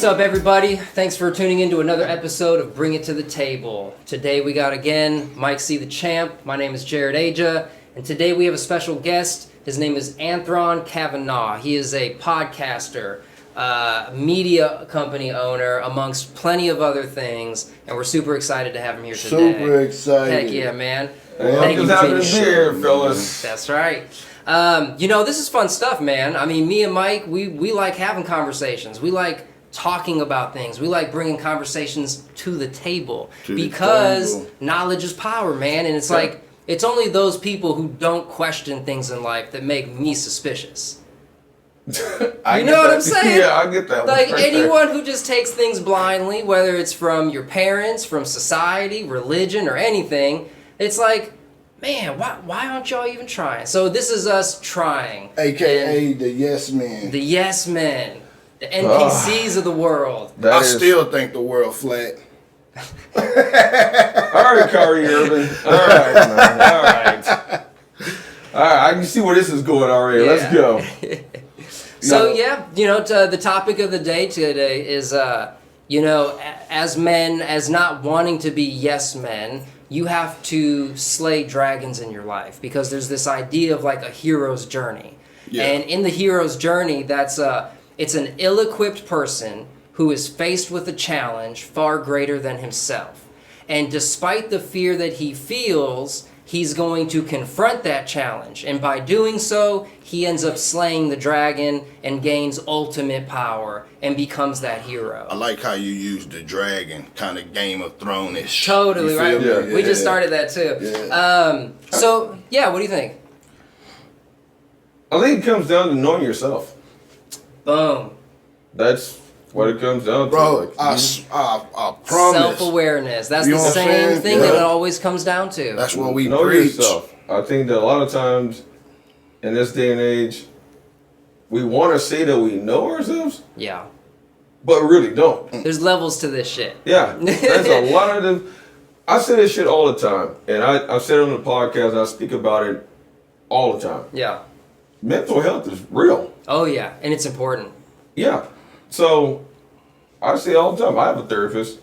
up, everybody? Thanks for tuning in to another episode of Bring It to the Table. Today we got, again, Mike C. the Champ. My name is Jared Aja, and today we have a special guest. His name is Anthron Cavanaugh. He is a podcaster, media company owner, amongst plenty of other things, and we're super excited to have him here today. Super excited. Heck yeah, man. Thank you for having us here, fellas. That's right. This is fun stuff, man. I mean, me and Mike, we like having conversations. We like talking about things. We like bringing conversations to the table because knowledge is power, man. And it's like, it's only those people who don't question things in life that make me suspicious. You know what I'm saying? Yeah, I get that. Like anyone who just takes things blindly, whether it's from your parents, from society, religion, or anything, it's like, man, why aren't y'all even trying? So this is us trying. AKA the yes men. The yes men. The NPCs of the world. I still think the world flat. All right, Kyrie Irving. All right, man. All right. All right, I can see where this is going already. Yeah. Let's go. So, the topic of the day today is, as men, as not wanting to be yes men, you have to slay dragons in your life because there's this idea of like a hero's journey. Yeah. And in the hero's journey, it's an ill-equipped person who is faced with a challenge far greater than himself. And despite the fear that he feels, he's going to confront that challenge. And by doing so, he ends up slaying the dragon and gains ultimate power and becomes that hero. I like how you use the dragon, kind of Game of Thrones-ish. Totally, right? Yeah. We just started that too. Yeah. What do you think? I think it comes down to knowing yourself. Boom. That's what it comes down to. Bro, I promise. Self-awareness. That's You the know what I'm same saying? thing Yeah. that it always comes down to. That's what we Know preach. yourself. I think that a lot of times in this day and age, we want to say that we know ourselves, Yeah. but really don't. There's levels to this shit. Yeah, there's a lot of them. I say this shit all the time, and I said it on the podcast, and I speak about it all the time. Yeah. Mental health is real. Oh, yeah. And it's important. Yeah. So, I say all the time, I have a therapist,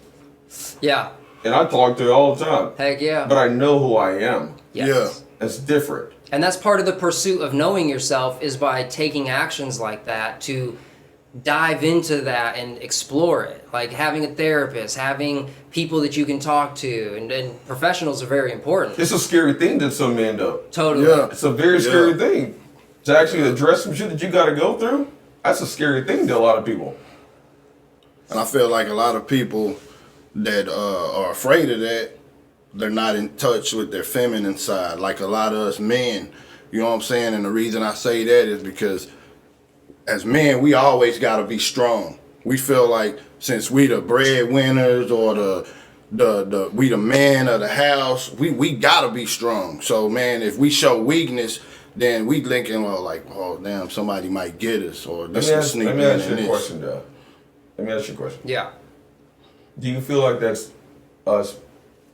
Yeah. and I talk to her all the time. Heck yeah. But I know who I am. Yes. It's different. And that's part of the pursuit of knowing yourself is by taking actions like that to dive into that and explore it. Like having a therapist, having people that you can talk to, and professionals are very important. It's a scary thing that some men do. Totally. Yeah. It's a very scary thing. To actually address some shit that you got to go through, that's a scary thing to a lot of people. And I feel like a lot of people that are afraid of that, they're not in touch with their feminine side. Like a lot of us men, you know what I'm saying? And the reason I say that is because as men, we always got to be strong. We feel like since we the breadwinners or we the man of the house, we got to be strong. So, man, if we show weakness, then we thinking, well, like, oh, damn, somebody might get us, or this is sneaking in. Let me ask you a question, though. Let me ask you a question. Yeah. Do you feel like that's us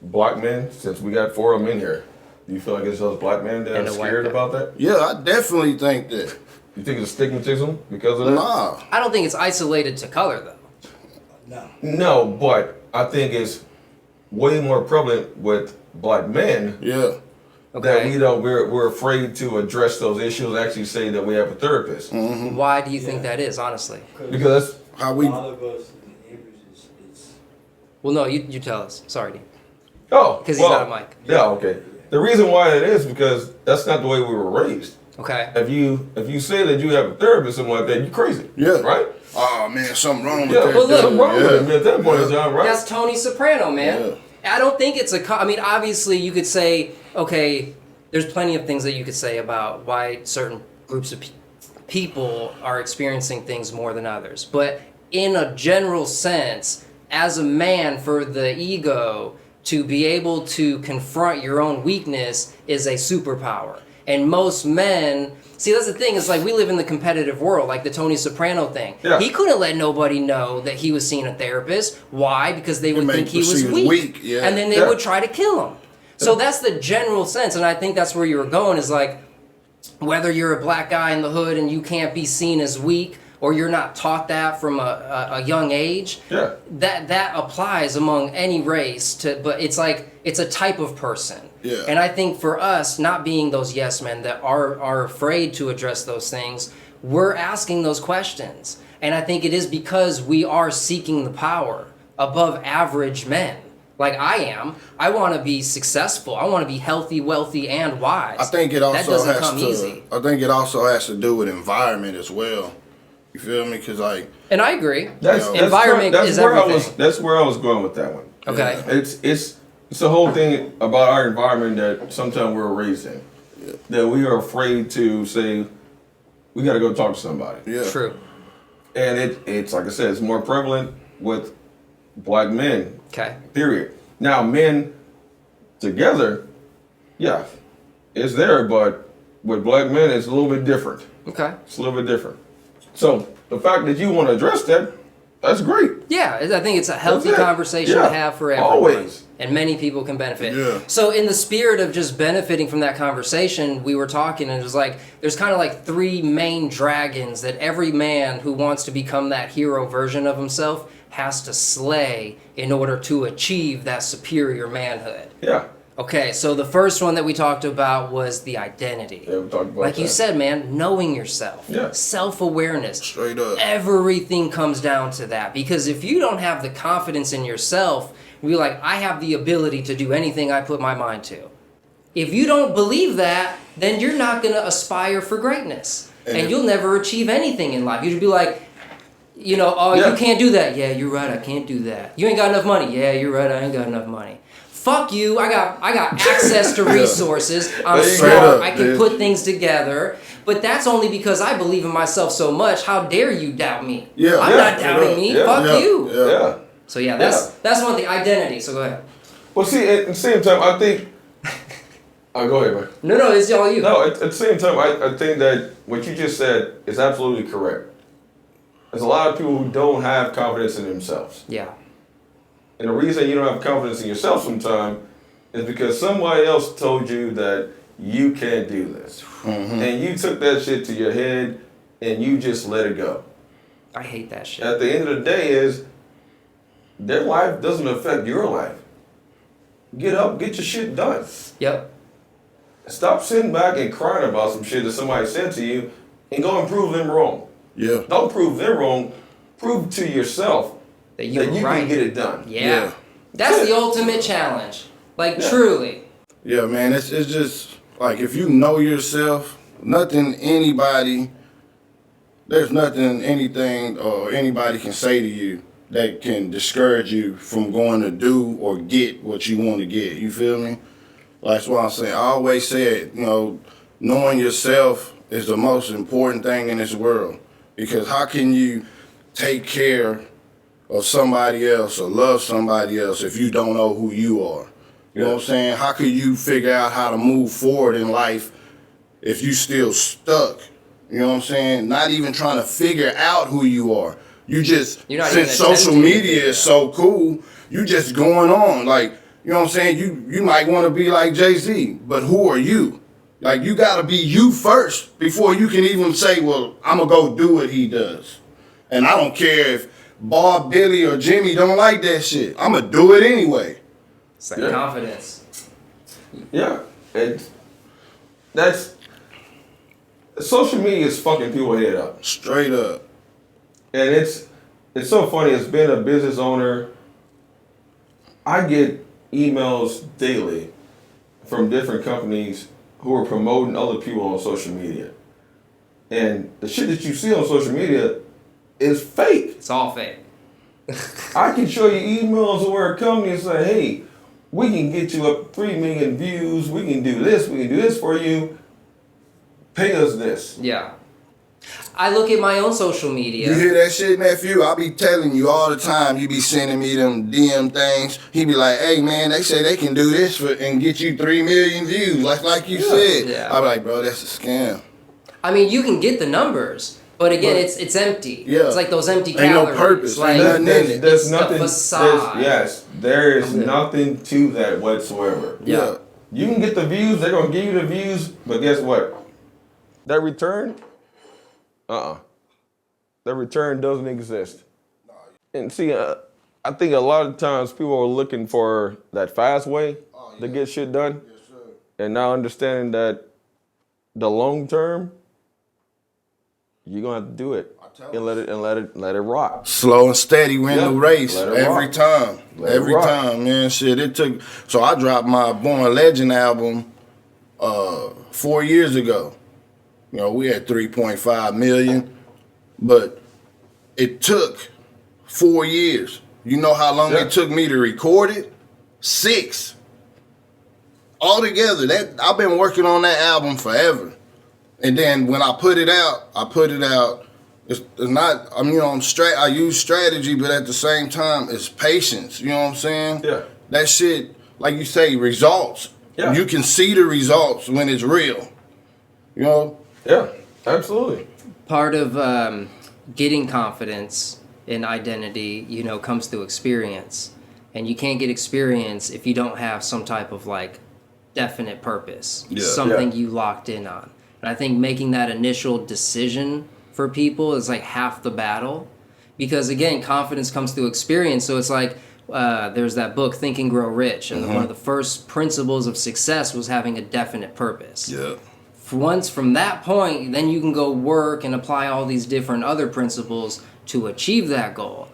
black men, since we got 4 of them in here, do you feel like it's us black men that And are a white scared guy. about that? Yeah, I definitely think that. You think it's stigmatism because of that? Nah. I don't think it's isolated to color, though. No, but I think it's way more prevalent with black men. Yeah. Okay. That we're afraid to address those issues, actually say that we have a therapist. Mm-hmm. Why do you think that is, honestly? Because How we. A lot of us in the neighbors it's Well, no, you tell us. Sorry, D. because Because he's not a mic. Yeah, okay. The reason why it is because that's not the way we were raised. Okay. If you say that you have a therapist or something like that, you're crazy. Yeah. Right? Oh, man, something wrong with Yeah, that. Well, look, something wrong with Yeah. him at that point in time, right? That's Tony Soprano, man. Yeah. I don't think it's I mean, obviously, you could say, okay, there's plenty of things that you could say about why certain groups of people are experiencing things more than others. But in a general sense, as a man, for the ego to be able to confront your own weakness is a superpower. And most men, see, that's the thing, is like we live in the competitive world, like the Tony Soprano thing. Yeah. He couldn't let nobody know that he was seeing a therapist. Why? Because they would may think he was perceive weak. yeah. And then they Yeah. would try to kill him. So that's the general sense, and I think that's where you were going, is like, whether you're a black guy in the hood and you can't be seen as weak, or you're not taught that from a young age, Yeah. that applies among any race but it's like it's a type of person. Yeah. And I think for us, not being those yes men that are afraid to address those things, we're asking those questions. And I think it is because we are seeking the power above average men. Like I am. I want to be successful. I want to be healthy, wealthy, and wise. I think it that also doesn't has come to. easy. I think it also has to do with environment as well. You feel me? Because like And I agree. That's Environment is where everything. that's where I was going with that one. Okay. It's the whole thing about our environment that sometimes we're raised in. That we are afraid to say, we got to go talk to somebody. yeah, True. And it's like I said, it's more prevalent with black men. Okay. Period. Now, men together, yeah, it's there, but with black men, it's a little bit different. Okay. It's a little bit different. So the fact that you want to address that, that's great. Yeah, I think it's a healthy That's it. conversation Yeah, to have for everyone. always. And many people can benefit. Yeah. So in the spirit of just benefiting from that conversation, we were talking and it was like, there's kind of like three main dragons that every man who wants to become that hero version of himself has to slay in order to achieve that superior manhood. Yeah. Okay, so the first one that we talked about was the identity. Yeah, we talked about Like you that. said, man, knowing yourself, Yeah. self-awareness. Straight up. Everything comes down to that. Because if you don't have the confidence in yourself, you're like, I have the ability to do anything I put my mind to. If you don't believe that, then you're not going to aspire for greatness. And you'll never achieve anything in life. You'd be like, you know, oh, Yeah. you can't do that. Yeah, you're right, I can't do that. You ain't got enough money. Yeah, you're right, I ain't got enough money. Fuck you, I got access to resources. I'm There you smart, go. I can put things together. But that's only because I believe in myself so much. How dare you doubt me? Yeah. I'm Yeah. not doubting me. Yeah. Fuck Yeah. you. Yeah. Yeah. So yeah, that's one thing. Identity. So go ahead. Well, see, at the same time, I think. Oh, go ahead, man. No, it's all you. No, at the same time, I think that what you just said is absolutely correct. There's a lot of people who don't have confidence in themselves. Yeah. And the reason you don't have confidence in yourself sometimes is because somebody else told you that you can't do this. Mm-hmm. And you took that shit to your head and you just let it go. I hate that shit. At the end of the day is their life doesn't affect your life. Get up, get your shit done. Yep. Stop sitting back and crying about some shit that somebody said to you and go and prove them wrong. Yeah. Don't prove them wrong. Prove to yourself That that you're you right. can get it done. Yeah. Yeah. That's the ultimate challenge. Like Yeah. truly. Yeah, man, it's just like if you know yourself, there's nothing anything or anybody can say to you that can discourage you from going to do or get what you want to get. You feel me? That's why I'm saying, I always said, knowing yourself is the most important thing in this world. Because how can you take care of somebody else or love somebody else if you don't know who you are? You know what I'm saying? How can you figure out how to move forward in life if you still stuck? You know what I'm saying? Not even trying to figure out who you are. You just, You're not even since social attempting to media figure it is so cool, you just going on. Like, you know what I'm saying? You might want to be like Jay-Z, but who are you? Like, you got to be you first before you can even say, well, I'm going to go do what he does. And I don't care if Bob, Billy, or Jimmy don't like that shit. I'm going to do it anyway. It's like Yeah. confidence. Yeah. And that's social media is fucking people head up. Straight up. And it's so funny. As being a business owner, I get emails daily from different companies who are promoting other people on social media. And the shit that you see on social media is fake. It's all fake. I can show you emails where a company is saying, hey, we can get you up 3 million views. We can do this for you. Pay us this. Yeah. I look at my own social media. You hear that shit, nephew? I be telling you all the time. You be sending me them DM things. He be like, hey, man, they say they can do this and get you 3 million views, like you said. Yeah. I be like, bro, that's a scam. I mean, you can get the numbers, but again, it's empty. Yeah. It's like those empty Ain't no calories. purpose. Like, Ain't nothing in it. There's it's nothing. a facade. There is nothing to that whatsoever. Yeah. You can get the views. They're gonna give you the views, but guess what? That return, the return doesn't exist. And see, I think a lot of times people are looking for that fast way to get shit done. Yes, sir. And now understanding that the long term, you're gonna have to do it and let it rock. Slow and steady win the race every rock. time. Every time, man. Shit, it took. So I dropped my Born Legend album 4 years ago. You know, we had 3.5 million, but it took 4 years. You know how long it took me to record it? 6. Altogether, I've been working on that album forever. And then when I put it out. It's not. I mean, I use strategy, but at the same time, it's patience. You know what I'm saying? Yeah. That shit, like you say, results. Yeah. You can see the results when it's real. You know? Yeah, absolutely. Part of getting confidence in identity, you know, comes through experience. And you can't get experience if you don't have some type of like definite purpose, something you locked in on. And I think making that initial decision for people is like half the battle, because again, confidence comes through experience. So it's like there's that book, Think and Grow Rich, and one of the first principles of success was having a definite purpose. Yeah. Once from that point, then you can go work and apply all these different other principles to achieve that goal.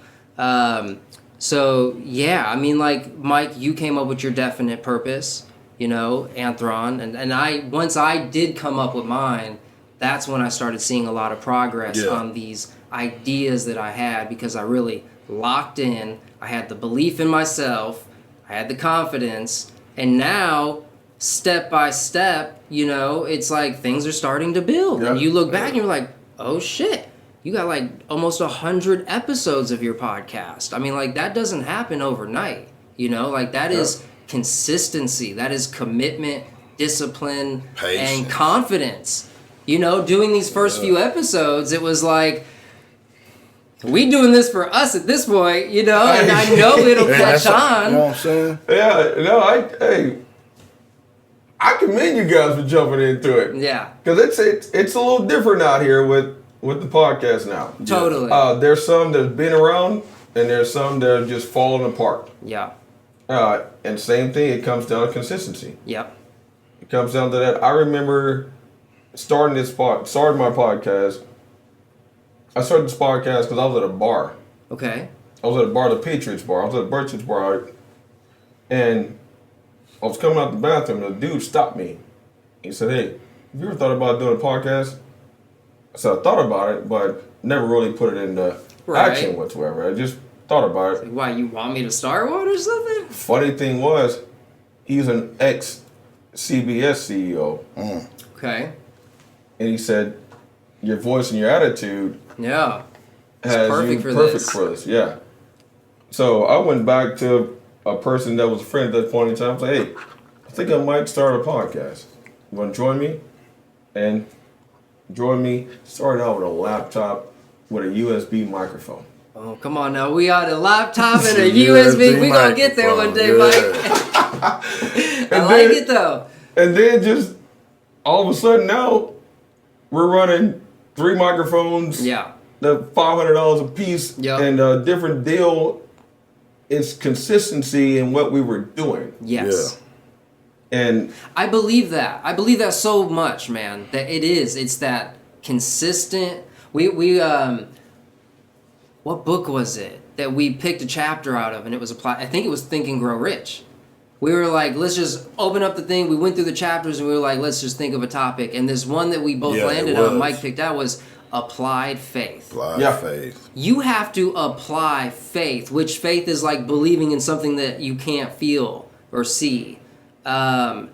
So yeah, I mean, like Mike, you came up with your definite purpose, you know, Anthron, and once I did come up with mine, that's when I started seeing a lot of progress on these ideas that I had, because I really locked in. I had the belief in myself, I had the confidence, and now step by step, you know, it's like things are starting to build. And you look back and you're like, oh shit, you got like almost 100 episodes of your podcast. I mean, like that doesn't happen overnight, you know, like that is consistency, that is commitment, discipline, and confidence. You know, doing these first few episodes, it was like, we doing this for us at this point, you know, and I know it'll catch on. You know what I'm saying? Yeah, no, I commend you guys for jumping into it. Yeah. Because it's a little different out here with the podcast now. Totally. There's some that's been around, and there's some that are just falling apart. Yeah. And same thing, it comes down to consistency. Yep. It comes down to that. I remember starting my podcast. I started this podcast because I was at a bar. Okay. I was at a bar, the Patriots bar. I was at Birch's bar, and I was coming out the bathroom, and the dude stopped me. He said, "Hey, have you ever thought about doing a podcast?" I said, "I thought about it, but never really put it into action whatsoever. I just thought about it." Why, you want me to start one or something? Funny thing was, he's an ex-CBS CEO. Okay. And he said, your voice and your attitude has perfect for this. Yeah. So I went back to a person that was a friend at that point in time. I said, "Hey, I think I might start a podcast. You want to join me?" And join me. Started out with a laptop with a USB microphone. Oh, come on now. We got a laptop and a USB. We gonna get there one day, Mike. I like it though. And then just all of a sudden now, we're running 3 microphones. Yeah. The $500 a piece. Yep. And a different deal. It's consistency in what we were doing. Yes. Yeah. And I believe that. I believe that so much, man. That it is. It's that consistent. We what book was it that we picked a chapter out of, and it was applied? I think it was Think and Grow Rich. We were like, let's just open up the thing. We went through the chapters and we were like, let's just think of a topic. And this one that we both landed on, Mike picked out, was applied faith. Applied faith. You have to apply faith, which faith is like believing in something that you can't feel or see. And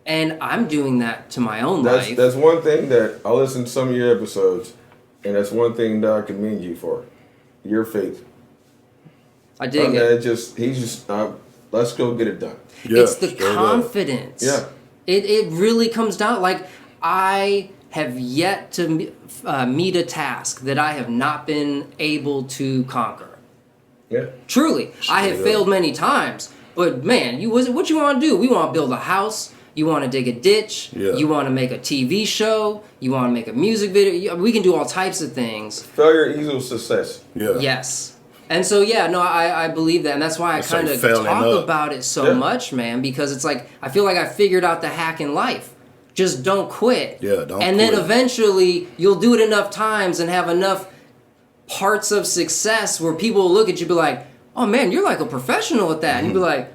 I'm doing that to my own life. That's one thing that I listened to some of your episodes, and that's one thing that I commend you for. Your faith. I dig it. He's just let's go get it done. Yeah, it's the confidence. Yeah. It really comes down, like, I have yet to meet a task that I have not been able to conquer. Yeah. Truly. I have failed many times, but man, what you want to do? We want to build a house. You want to dig a ditch. Yeah. You want to make a TV show. You want to make a music video. We can do all types of things. Failure equals success. Yeah. Yes. And so, yeah, no, I believe that. And that's why I kind of talk about it so much, man, because it's like, I feel like I figured out the hack in life. Just don't quit. Yeah, don't And quit. then eventually you'll do it enough times and have enough parts of success where people will look at you and be like, oh, man, you're like a professional at that. And you'll be like,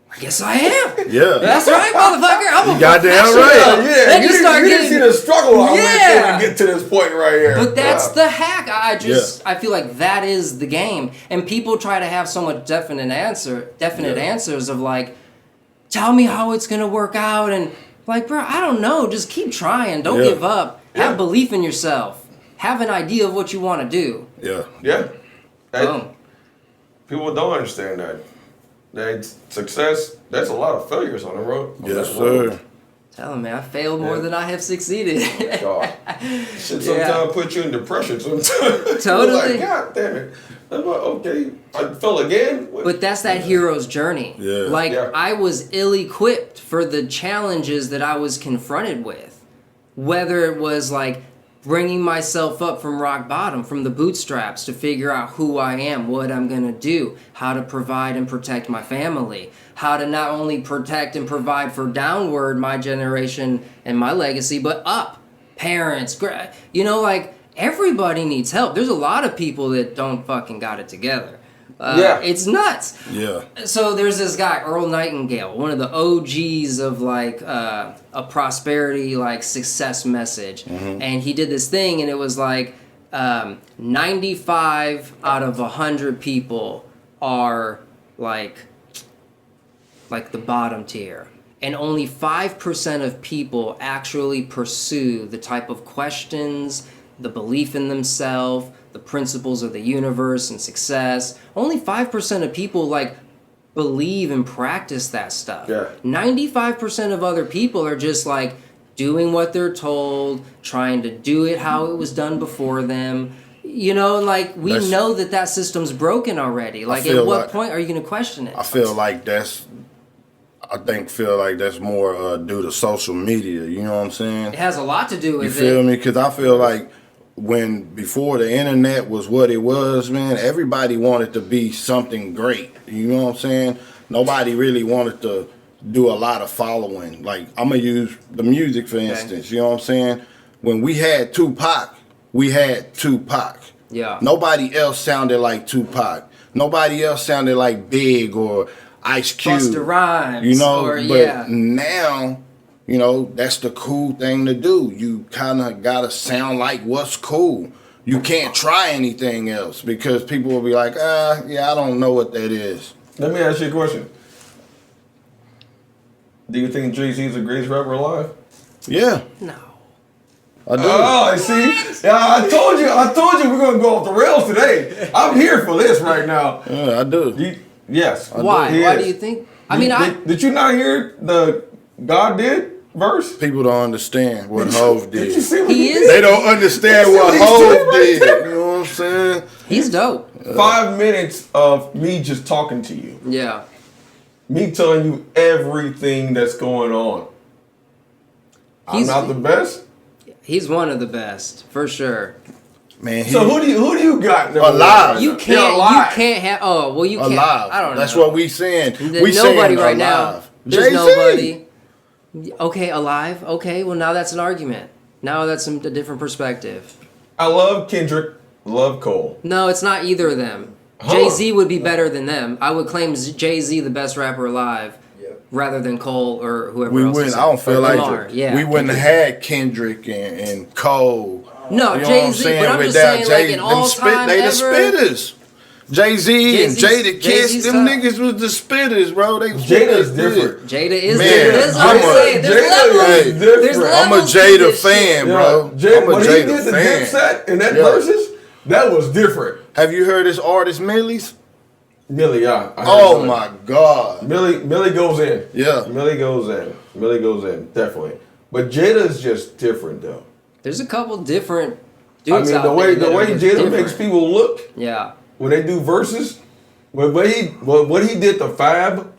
I guess I am. Yeah. That's right, motherfucker. I'm a goddamn professional. right. Yeah, Then you didn't see the struggle I went through to get to this point right here. But that's the hack. I feel like that is the game. And people try to have so much definite answers of like, tell me how it's gonna work out, and like, bro, I don't know. Just keep trying. Don't give up. Have belief in yourself. Have an idea of what you want to do. Yeah. Yeah. Boom. People don't understand that. That success, there's a lot of failures on the road. Yes, sir. Tell them, man, I failed more than I have succeeded. God. Shit sometimes put you in depression sometimes. Totally. Like, God damn it. I'm like, okay, I fell again? But that's that hero's journey. Yeah. Like, I was ill-equipped for the challenges that I was confronted with. Whether it was like bringing myself up from rock bottom, from the bootstraps, to figure out who I am, what I'm going to do, how to provide and protect my family, how to not only protect and provide for downward my generation and my legacy, but up, parents, like, everybody needs help. There's a lot of people that don't fucking got it together. It's nuts. Yeah. So there's this guy, Earl Nightingale, one of the OGs of like a prosperity, like success message. And he did this thing, and it was like 95 out of 100 people are like the bottom tier. And only 5% of people actually pursue the type of questions, the belief in themselves, the principles of the universe and success. Only 5% of people like believe and practice that stuff. 95% of other people are just like doing what they're told, trying to do it how it was done before them. And like we know that system's broken already. Like at what point are you going to question it? I feel like that's more due to social media. You know what I'm saying? It has a lot to do with it. You feel me? Because I feel like before the internet was what it was, man, everybody wanted to be something great. You know what I'm saying? Nobody really wanted to do a lot of following. Like, I'm going to use the music, for instance. You know what I'm saying? When we had Tupac, we had Tupac. Yeah. Nobody else sounded like Tupac. Nobody else sounded like Big or Ice Cube. Busta Rhymes. Now, that's the cool thing to do. You kind of got to sound like what's cool. You can't try anything else because people will be like, I don't know what that is. Let me ask you a question. Do you think Jay-Z is the greatest rapper alive? Yeah. No. I do. Oh, I see. Yeah, I told you we're going to go off the rails today. I'm here for this right now. Yeah, I do. Yes. Why? Why do you think? Did you not hear the God did verse? People don't understand what Hov did. Did you see what he did? They don't understand what Hov did. You know what I'm saying? He's dope. 5 minutes of me just talking to you. Yeah. Me telling you everything that's going on. I'm not the best. He's one of the best, for sure. Man, so who do you got? Alive. You can't have. Oh, well, you can't. Alive. I don't know. That's what we saying. There's nobody right alive. now. There's nobody. Okay, alive. Okay, well now that's an argument. Now that's a different perspective. I love Kendrick. Love Cole. No, it's not either of them. Jay-Z would be better than them. I would claim Jay-Z the best rapper alive, rather than Cole or whoever we else. Wouldn't. I don't feel like Lamar. we wouldn't have had Kendrick and Cole. No, you know Jay-Z. But I'm just saying, like in all time they ever. The spitters. Jay-Z and Jada Kiss, them niggas was the spitters, bro. Jada's different. Jada is different. That's what I'm saying. There's levels. I'm a Jada fan, bro. I'm a Jada fan. He did the Dipset in that verses, that was different. Have you heard this artist Millie's? Millie, yeah. Oh my God. Millie goes in. Yeah. Millie goes in, definitely. But Jada's just different though. There's a couple different dudes the way Jada different. makes people look. Yeah. When they do verses, what he did to Fab.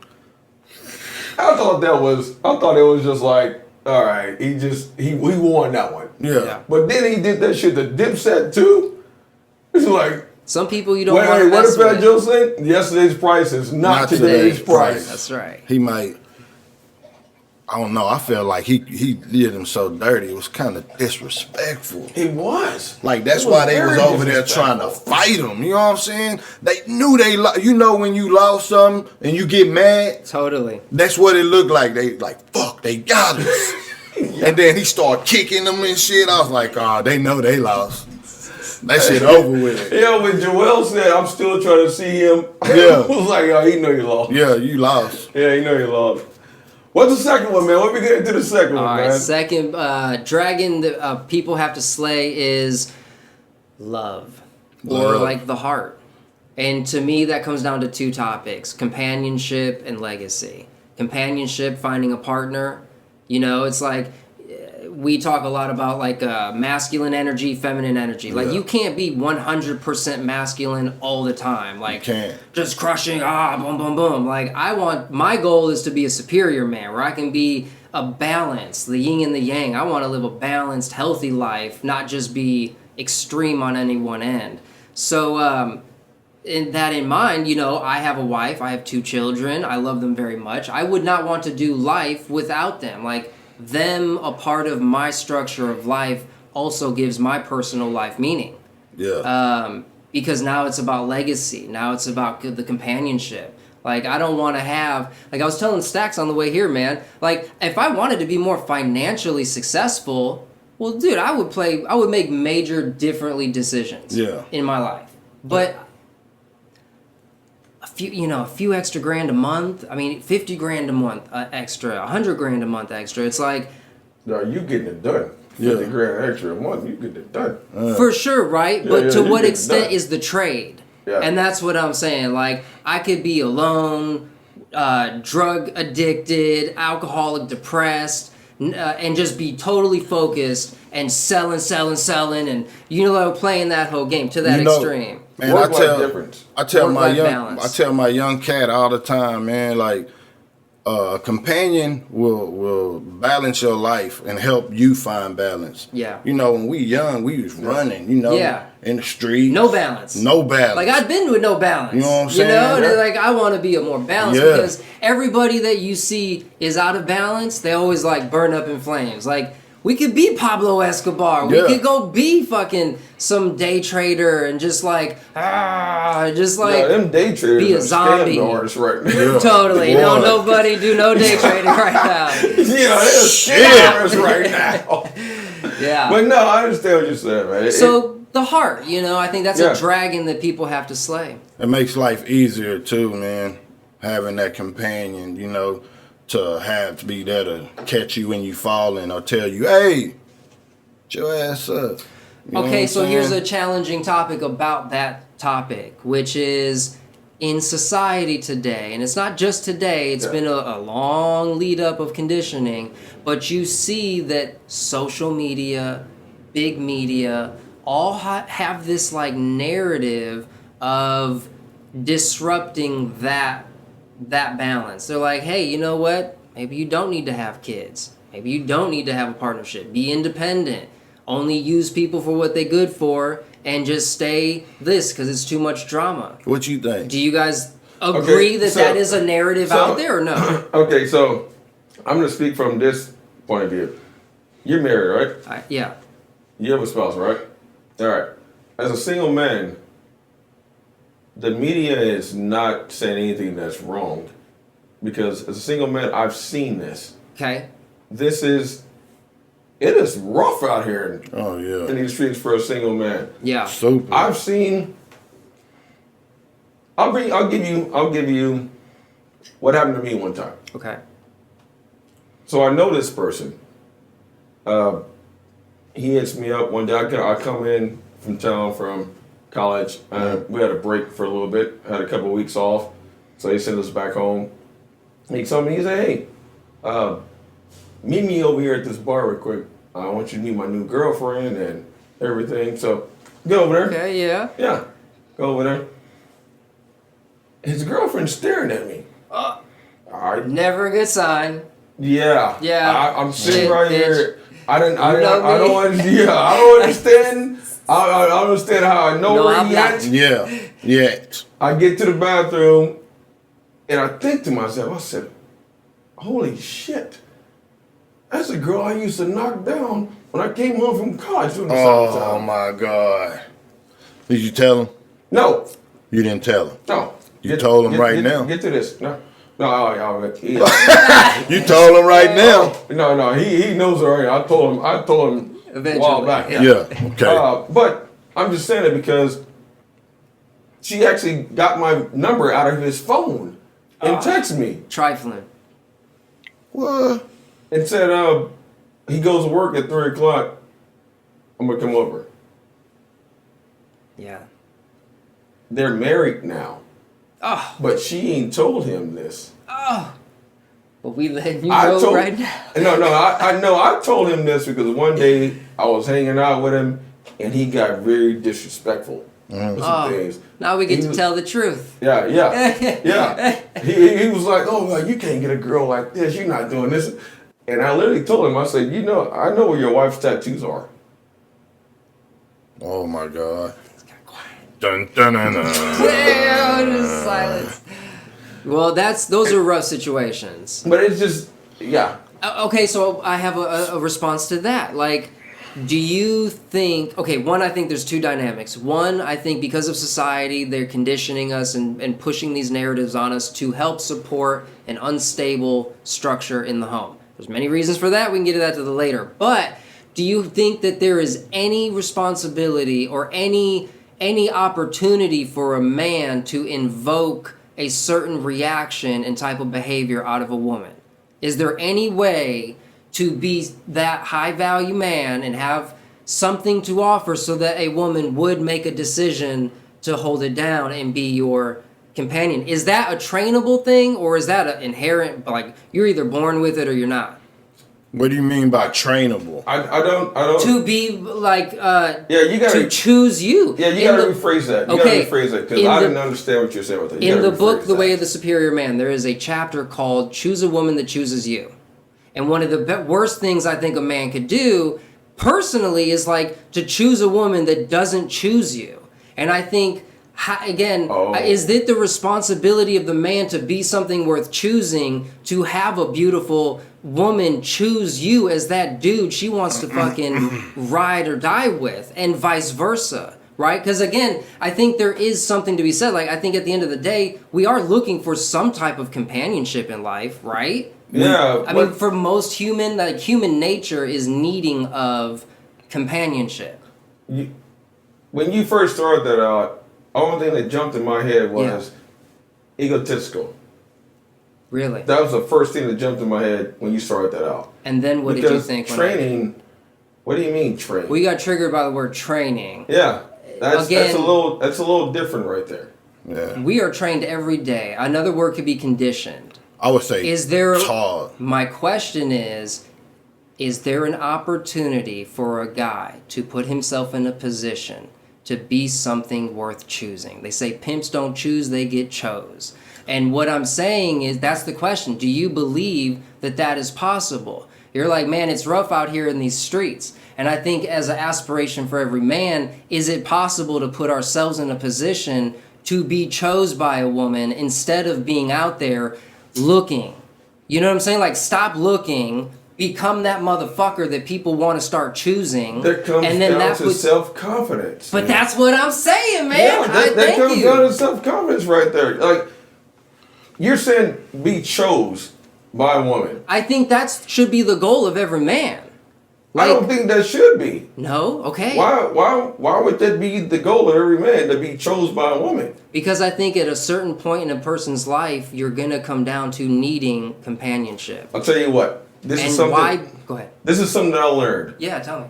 I thought it was just like, all right, he won that one. Yeah. But then he did that shit to Dipset too. It's like, some people you don't want to what mess if Fat with. Joe saying yesterday's price is not today's price? That's right. He might. I don't know. I feel like he did him so dirty. It was kind of disrespectful. It was. Like, that's It was why they was very over there trying to fight him. You know what I'm saying? They knew you know when you lost something and you get mad? Totally. That's what it looked like. They like, fuck, they got us. And then he started kicking them and shit. I was like, oh, they know they lost. That shit over with. Yeah, when Joel said, I'm still trying to see him, Yeah. I was like, oh, he know you lost. Yeah, you lost. Yeah, he know you lost. What's the second one, man? What we get into the second one, All right, man? second dragon that people have to slay is love. Or Love. like the heart. And to me, that comes down to two topics: companionship and legacy. Companionship, finding a partner. You know, it's like we talk a lot about like masculine energy, feminine energy. Like, you can't be 100% masculine all the time. Like, can't. just crushing, boom, boom, boom. Like, my goal is to be a superior man where I can be a balance, the yin and the yang. I want to live a balanced, healthy life, not just be extreme on any one end. So, in mind, you know, I have a wife, I have 2 children, I love them very much. I would not want to do life without them. Like, them a part of my structure of life also gives my personal life meaning. Yeah. Because now it's about legacy. Now it's about the companionship. Like, I don't want to have, like I was telling Stacks on the way here, man, like, if I wanted to be more financially successful, well, dude, I would make major differently decisions in my life. But a few extra grand a month. I mean, 50 grand a month extra, 100 grand a month extra. It's like, No, you getting it done. 50 grand extra a month, you getting it done. for sure, right? Yeah, But yeah, to you what get it extent done. is the trade? Yeah. And that's what I'm saying. Like, I could be alone, drug addicted, alcoholic, depressed, and just be totally focused and selling, and playing that whole game to that extreme. Man, Work-life difference. I tell Work-life my young cat all the time, man, like, a companion will balance your life and help you find balance. Yeah. You know, when we young, we was running, in the street. No balance. No balance. Like, I've been with no balance. You know what I'm saying? You know, and like, I want to be a more balanced because everybody that you see is out of balance. They always like burn up in flames. Like, we could be Pablo Escobar. We could go be fucking some day trader and just like them day traders be a are zombie. scam artists right now. Totally. No, nobody do no day trading right now. Yeah, they're scam artists right now. Yeah. But no, I understand what you're saying, man. So the heart, I think that's a dragon that people have to slay. It makes life easier too, man. Having that companion, to be there to catch you when you falling or tell you, hey, get your ass up. You know Okay, what so I'm here's a saying? challenging topic about that topic, which is in society today, and it's not just today, it's been a long lead up of conditioning, but you see that social media, big media, all have this like narrative of disrupting that balance. They're like, hey, you know what? Maybe you don't need to have kids. Maybe you don't need to have a partnership. Be independent. Only use people for what they're good for and just stay this because it's too much drama. What you think? Do you guys agree that is a narrative out there or no? Okay, so I'm going to speak from this point of view. You're married, right? Yeah. You have a spouse, right? All right. As a single man, the media is not saying anything that's wrong because as a single man, I've seen this. Okay. It is rough out here in these streets for a single man. Yeah. Super. I'll give you what happened to me one time. Okay. So I know this person. He hits me up one day. I come in from town from college. We had a break for a little bit. Had a couple of weeks off. So he sent us back home. He told me, he said, hey, meet me over here at this bar real quick. I want you to meet my new girlfriend and everything. So go over there. Okay, yeah. Yeah. Go over there. His girlfriend's staring at me. I Never a good sign. Yeah. Yeah. I'm sitting right here. I don't understand. me. I don't understand. I understand how I know where he at. Yeah. I get to the bathroom, and I think to myself, I said, "Holy shit! That's a girl I used to knock down when I came home from college." Oh my God! Did you tell him? No. You didn't tell him. No. You told him right now. Get to this. No. You told him right now. No. He knows already. I told him Eventually, a while back. Yeah. Okay. But I'm just saying it because she actually got my number out of his phone and texted me Trifling. What? and said, he goes to work at 3 o'clock. I'm gonna come over. Yeah. They're married now. Oh. But she ain't told him this. Oh. But we letting you know right now. I told him this because one day I was hanging out with him and he got very disrespectful with some things. Now we get to tell the truth. Yeah. He was like, "Oh, you can't get a girl like this. You're not doing this." And I literally told him, I said, "I know where your wife's tattoos are." Oh my God. Quiet. Dun dun dun dun. Just silence. Well, those are rough situations. But it's just, yeah. Okay, so I have a response to that. Like, do you think... Okay, one, I think there's two dynamics. One, I think because of society, they're conditioning us and pushing these narratives on us to help support an unstable structure in the home. There's many reasons for that. We can get to that later. But do you think that there is any responsibility or any opportunity for a man to invoke a certain reaction and type of behavior out of a woman? Is there any way to be that high value man and have something to offer so that a woman would make a decision to hold it down and be your companion? Is that a trainable thing, or is that an inherent, like, you're either born with it or you're not? What do you mean by trainable? I don't. To be like, you gotta to choose you. Yeah, you gotta rephrase that. You gotta rephrase that because I didn't understand what you're saying with that. In the book, The Way of the Superior Man, there is a chapter called "Choose a Woman That Chooses You," and one of the worst things I think a man could do, personally, is like to choose a woman that doesn't choose you. And I think, is it the responsibility of the man to be something worth choosing, to have a beautiful woman choose you as that dude she wants to fucking ride or die with, and vice versa, right? Because again, I think there is something to be said. Like, I think at the end of the day, we are looking for some type of companionship in life, right? Yeah. I mean, for most human nature is needing of companionship. When you first started that out, the only thing that jumped in my head was egotistical. Really? That was the first thing that jumped in my head when you started that out. And then what did you think? Training. What do you mean training? We got triggered by the word training. Yeah, that's a little different right there. Yeah. We are trained every day. Another word could be conditioned. I would say taught. My question is there an opportunity for a guy to put himself in a position to be something worth choosing? They say pimps don't choose, they get chose. And what I'm saying is, that's the question. Do you believe that is possible? You're like, man, it's rough out here in these streets. And I think as an aspiration for every man, is it possible to put ourselves in a position to be chose by a woman instead of being out there looking? You know what I'm saying? Like, stop looking, become that motherfucker that people want to start choosing. That comes down to self-confidence. But that's what I'm saying, man. Yeah, that comes down to self-confidence right there. Like, you're saying be chose by a woman. I think that should be the goal of every man. I don't think that should be. No? Okay. Why would that be the goal of every man, to be chose by a woman? Because I think at a certain point in a person's life, you're going to come down to needing companionship. I'll tell you what. Go ahead. This is something that I learned. Yeah, tell me.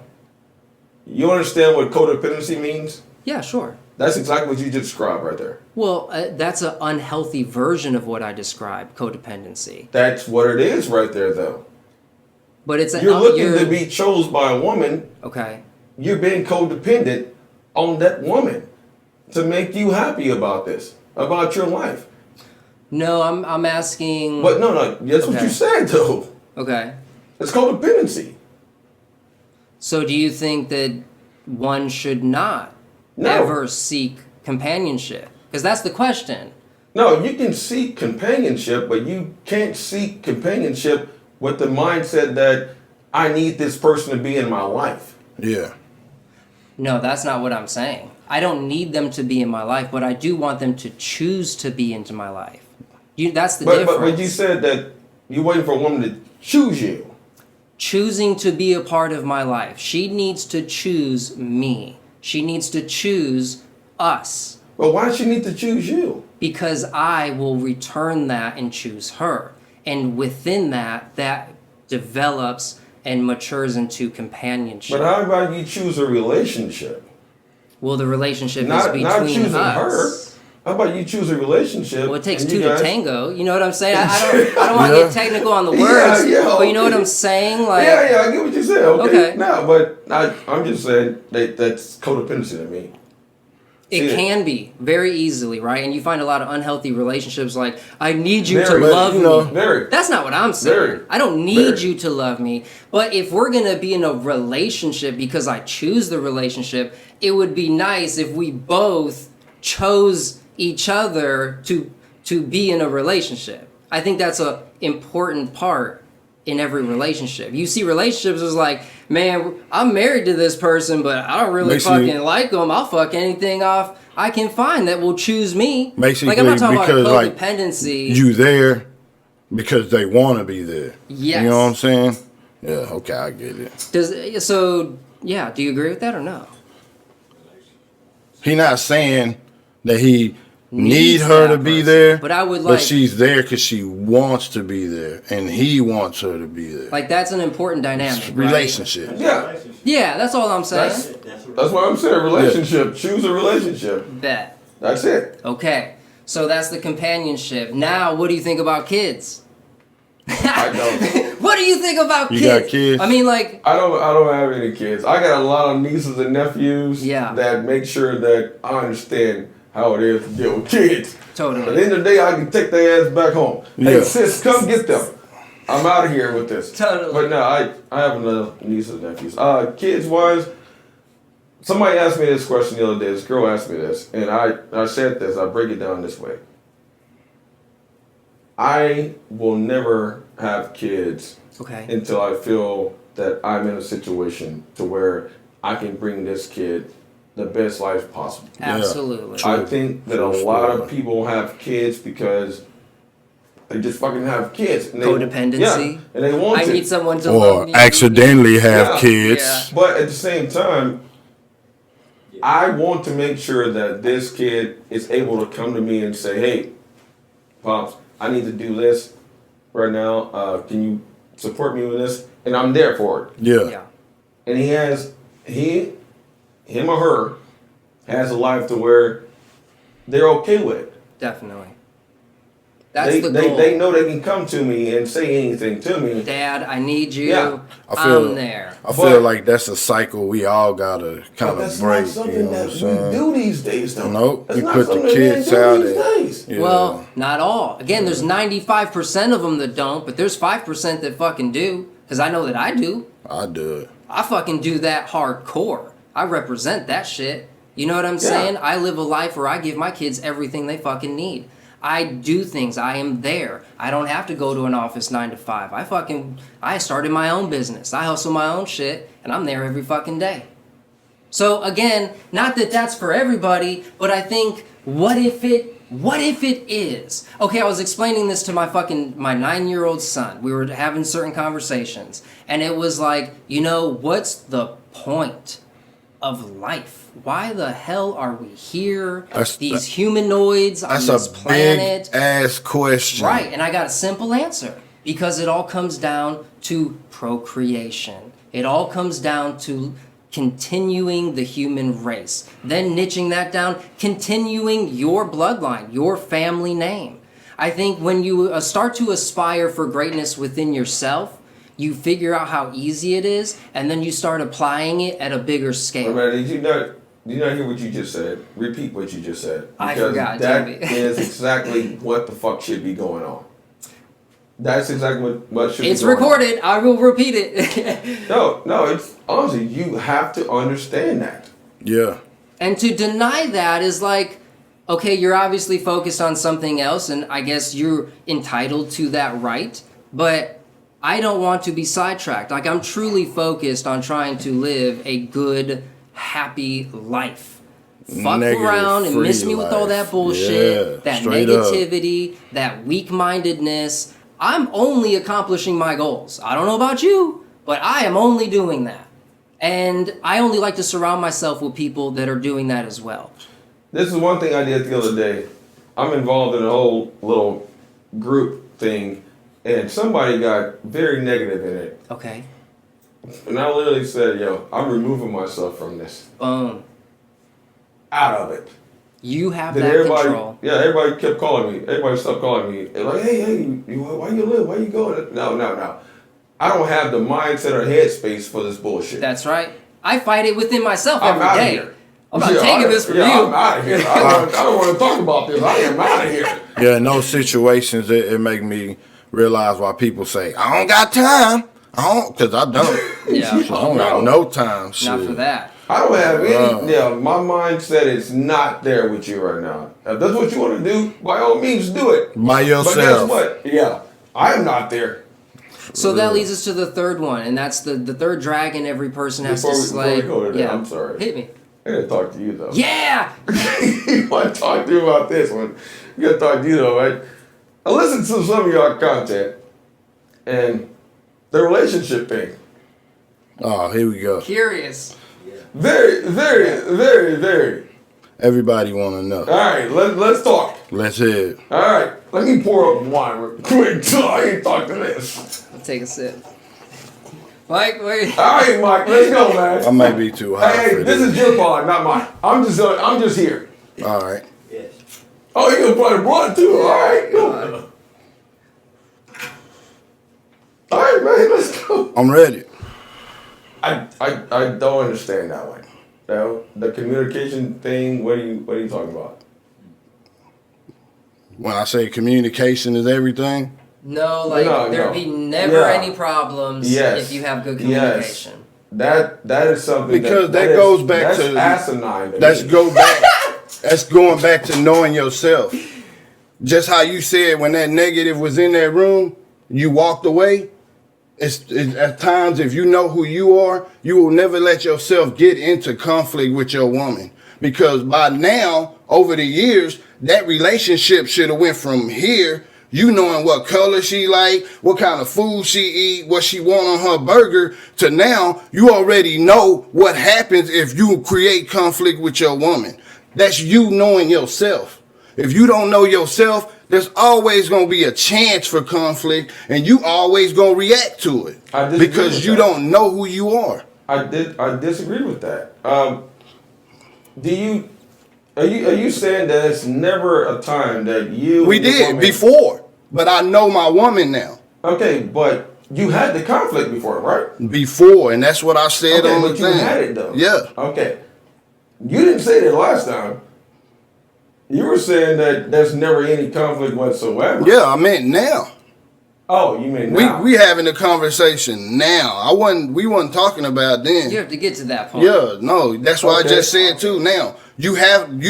You understand what codependency means? Yeah, sure. That's exactly what you just described right there. Well, that's an unhealthy version of what I described, codependency. That's what it is right there, though. But it's you're looking to be chosen by a woman. Okay. You're being codependent on that woman to make you happy about this, about your life. No, I'm asking. But no, that's what you said though. Okay. It's codependency. So do you think that one should not ever seek companionship? Because that's the question. No, you can seek companionship, but you can't seek companionship with the mindset that I need this person to be in my life. Yeah. No, that's not what I'm saying. I don't need them to be in my life, but I do want them to choose to be into my life. That's the difference. But you said that you're waiting for a woman to choose you. Choosing to be a part of my life. She needs to choose me. She needs to choose us. Well, why does she need to choose you? Because I will return that and choose her. And within that develops and matures into companionship. But how about you choose a relationship? Well, the relationship is Not between choosing us. her. How about you choose a relationship? Well, it takes and two you to guys- tango. You know what I'm saying? I don't want to get technical on the words, but you know what I'm saying? Like, yeah, I get what you said. Okay. Okay. No, but I'm just saying that's codependency to me. it can be very easily, right? And you find a lot of unhealthy relationships like, I need you to Very. love You know, me. Very. That's not what I'm saying. Very. I don't need Very. you to love me. But if we're going to be in a relationship because I choose the relationship, it would be nice if we both chose each other to be in a relationship. I think that's a important part in every relationship. You see relationships as like, man, I'm married to this person, but I don't really fucking like them. I'll fuck anything off I can find that will choose me. Basically, like, I'm not talking because, about like, codependency. You there because they want to be there. Yes. You know what I'm saying? Yeah, okay, I get it. do you agree with that or no? He not saying that he need Needs her that to be person. there, But I would but like- she's there because she wants to be there, and he wants her to be there. Like, that's an important dynamic, right? Relationship. Yeah. Yeah, that's all I'm saying. That's what I'm saying. Relationship. Choose a relationship. Bet. That's it. Okay. So that's the companionship. Now, what do you think about kids? I don't. What do you think about You kids? got kids? I mean, like, I don't have any kids. I got a lot of nieces and nephews that make sure that I understand how it is to deal with kids. Totally. At the end of the day, I can take their ass back home. Hey, Yeah. sis, come get them. I'm out of here with this. Totally. But no, I have enough nieces and nephews. Kids wise, somebody asked me this question the other day. This girl asked me this, and I said this. I break it down this way. I will never have kids okay. until I feel that I'm in a situation to where I can bring this kid the best life possible. Absolutely. I think that a lot of people have kids because they just fucking have kids. And Codependency. And they want I to. need someone to love Or me. accidentally have Yeah. kids. Yeah. But at the same time, I want to make sure that this kid is able to come to me and say, hey, Pops, I need to do this right now. Can you support me with this? And I'm there for it. Yeah. And him or her has a life to where they're okay with it. Definitely. That's the goal. They know they can come to me and say anything to me. Dad, I need you. Yeah. I'm there. I feel like that's a cycle we all gotta kind But of that's break. not something You know what that I'm we saying? do these days, though. Nope. That's You not put the something that men kids do out these there. days. Yeah. Well, not all. Again, there's 95% of them that don't, but there's 5% that fucking do. Because I know that I do. I do it. I fucking do that hardcore. I represent that shit. You know what I'm saying? I live a life where I give my kids everything they fucking need. I do things. I am there. I don't have to go to an office 9 to 5. I started my own business. I hustle my own shit, and I'm there every fucking day. So again, not that that's for everybody, but I think, what if it is? Okay, I was explaining this to my 9-year-old son. We were having certain conversations, and it was like, what's the point of life? Why the hell are we here? These humanoids on this planet. Big ass question. Right, and I got a simple answer. Because it all comes down to procreation. It all comes down to continuing the human race. Then niching that down, continuing your bloodline, your family name. I think when you start to aspire for greatness within yourself, you figure out how easy it is, and then you start applying it at a bigger scale. Did you not Did you not hear what you just said? Repeat what you just said. I Because forgot, that Jamie. is exactly what the fuck should be going on. That's exactly what should It's be going recorded. I will repeat it. on. No, it's honestly, you have to understand that. Yeah. And to deny that is like, okay, you're obviously focused on something else, and I guess you're entitled to that right, but I don't want to be sidetracked. Like, I'm truly focused on trying to live a good, happy life. Fuck around and miss me with all that bullshit, that negativity, that weak-mindedness. I'm only accomplishing my goals. I don't know about you, but I am only doing that. And I only like to surround myself with people that are doing that as well. This is one thing I did the other day. I'm involved in a whole little group thing, and somebody got very negative in it. Okay. And I literally said, yo, I'm removing myself from this. Boom. Out of it. You have Then that everybody, control. yeah, everybody kept calling me. Everybody stopped calling me. They're like, hey, why you live? Why you going? No. I don't have the mindset or headspace for this bullshit. That's right. I fight it within myself I'm every outta day. here. I'm not taking this from you. I'm out of here. I don't want to talk about this. I am out of here. Yeah, in those situations, it make me realize why people say, I don't got time. Because I don't. Yeah. I don't got no time. Shit. Not for that. I don't have any. Yeah, my mindset is not there with you right now. If that's what you want to do, by all means, do it. By yourself. But guess what? Yeah, I'm not there. So that leads us to the third one, and that's the third dragon every person has to slay. Before we go to that, I'm sorry. Hit me. I gotta talk to you though. Yeah! I want to talk to you about this one. I gotta talk to you though, right? I listened to some of your content and the relationship thing. Oh, here we go. Curious. Very, very, very, very. Everybody want to know. All right, let's talk. Let's hear it. All right, let me pour up wine real quick so I ain't talking this. I'll take a sip. Mike, wait. All right, Mike, let's go, man. I might be too high Hey, for this is your pod, not mine. I'm just here. All right. Yes. Oh, you gonna probably brought it too. All right, go. All right, man, let's go. I'm ready. I don't understand that one. The communication thing. What are you talking about? When I say communication is everything, No, like No, there'd no. be never Yeah. any problems Yes. if you have good Yes. communication. That is something Because that goes back that's to- asinine. To that's me. that's going back to knowing yourself. Just how you said when that negative was in that room, you walked away. It's at times, if you know who you are, you will never let yourself get into conflict with your woman. Because by now, over the years, that relationship should have went from here, you knowing what color she like, what kind of food she eat, what she want on her burger, to now, you already know what happens if you create conflict with your woman. That's you knowing yourself. If you don't know yourself, there's always going to be a chance for conflict, and you always going to react to it I disagree because with you that. don't know who you are. I disagree with that. Are you saying that it's never a time that you We and your did woman- before, but I know my woman now. Okay, but you had the conflict before, right? Before, and that's what I said Okay, on the but you thing. had it though. Yeah. Okay. You didn't say that last time. You were saying that there's never any conflict whatsoever. Yeah, I meant now. Oh, you mean now? We having a conversation now. We wasn't talking about then. You have to get to that point. Yeah, no, that's what Okay. I just said too. Now you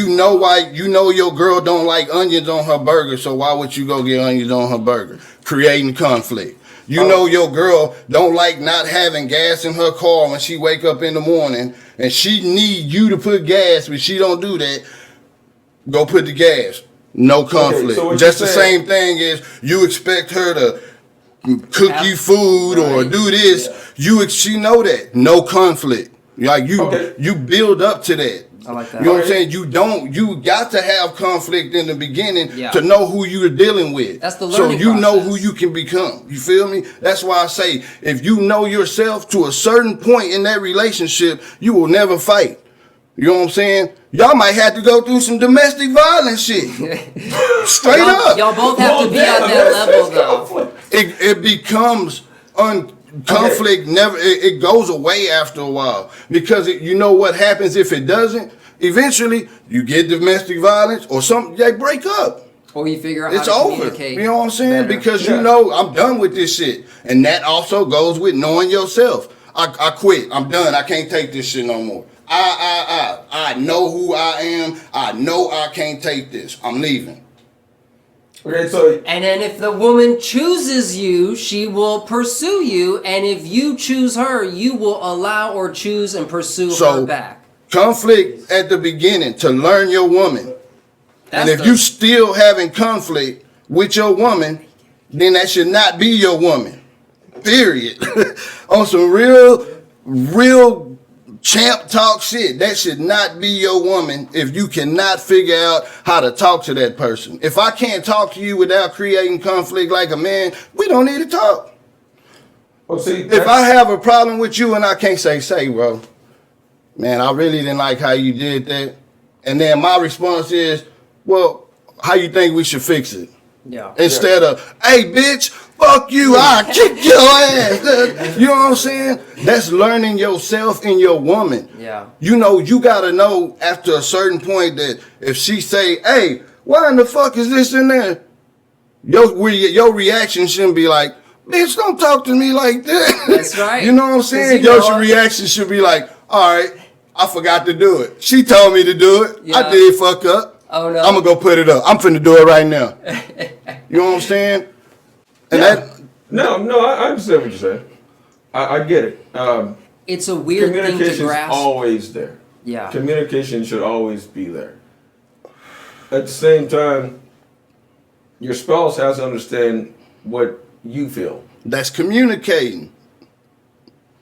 know why your girl don't like onions on her burger, so why would you go get onions on her burger? Creating conflict. You know your girl don't like not having gas in her car when she wake up in the morning, and she need you to put gas, but she don't do that. Go put the gas. No conflict. so what Just you're the saying- same thing is you expect her to cook you food or Right. do this. She know that. No conflict. Like Okay. you build up to that. I like that. You know what I'm Okay. saying? You got to have conflict in the beginning Yeah. to know who you're dealing with. That's the so learning you know who process. you can become. You feel me? That's why I say if you know yourself to a certain point in that relationship, you will never fight. You know what I'm saying? Y'all might have to go through some domestic violence shit. Straight up. Y'all both have to be Well, at damn, that that's level though. conflict. It becomes conflict never it goes away after a while because you know what happens if it doesn't. Eventually, you get domestic violence or something. They break up. Or you figure out It's how to over. communicate. You know what I'm saying? better. Because you know I'm done with this shit, and that also goes with knowing yourself. I quit. I'm done. I can't take this shit no more. I know who I am. I know I can't take this. I'm leaving. Okay, so And then if the woman chooses you, she will pursue you. And if you choose her, you will allow or choose and pursue her back. Conflict at the beginning to learn your woman. And if you still having conflict with your woman, then that should not be your woman. Period. On some real champ talk shit. That should not be your woman if you cannot figure out how to talk to that person. If I can't talk to you without creating conflict like a man, we don't need to talk. well, see, If I have a problem with you and I can't say, bro, man, I really didn't like how you did that. And then my response is, well, how you think we should fix it? Yeah. Instead of, hey, bitch, fuck you, I'll kick your ass. You know what I'm saying? That's learning yourself and your woman. Yeah. You know, you got to know after a certain point that if she say, hey, why in the fuck is this in there? Your reaction shouldn't be like, bitch, don't talk to me like that. That's right. You know what I'm saying? You know Your reaction should be like, all right, I forgot to do it. She told me to do it. Yeah. I did fuck up. Oh, no. I'm going to go put it up. I'm finna do it right now. You know what I'm saying? And no, I understand what you're saying. I get it. It's a weird thing to Communication is grasp. always there. Yeah. Communication should always be there. At the same time, your spouse has to understand what you feel. that's communicating.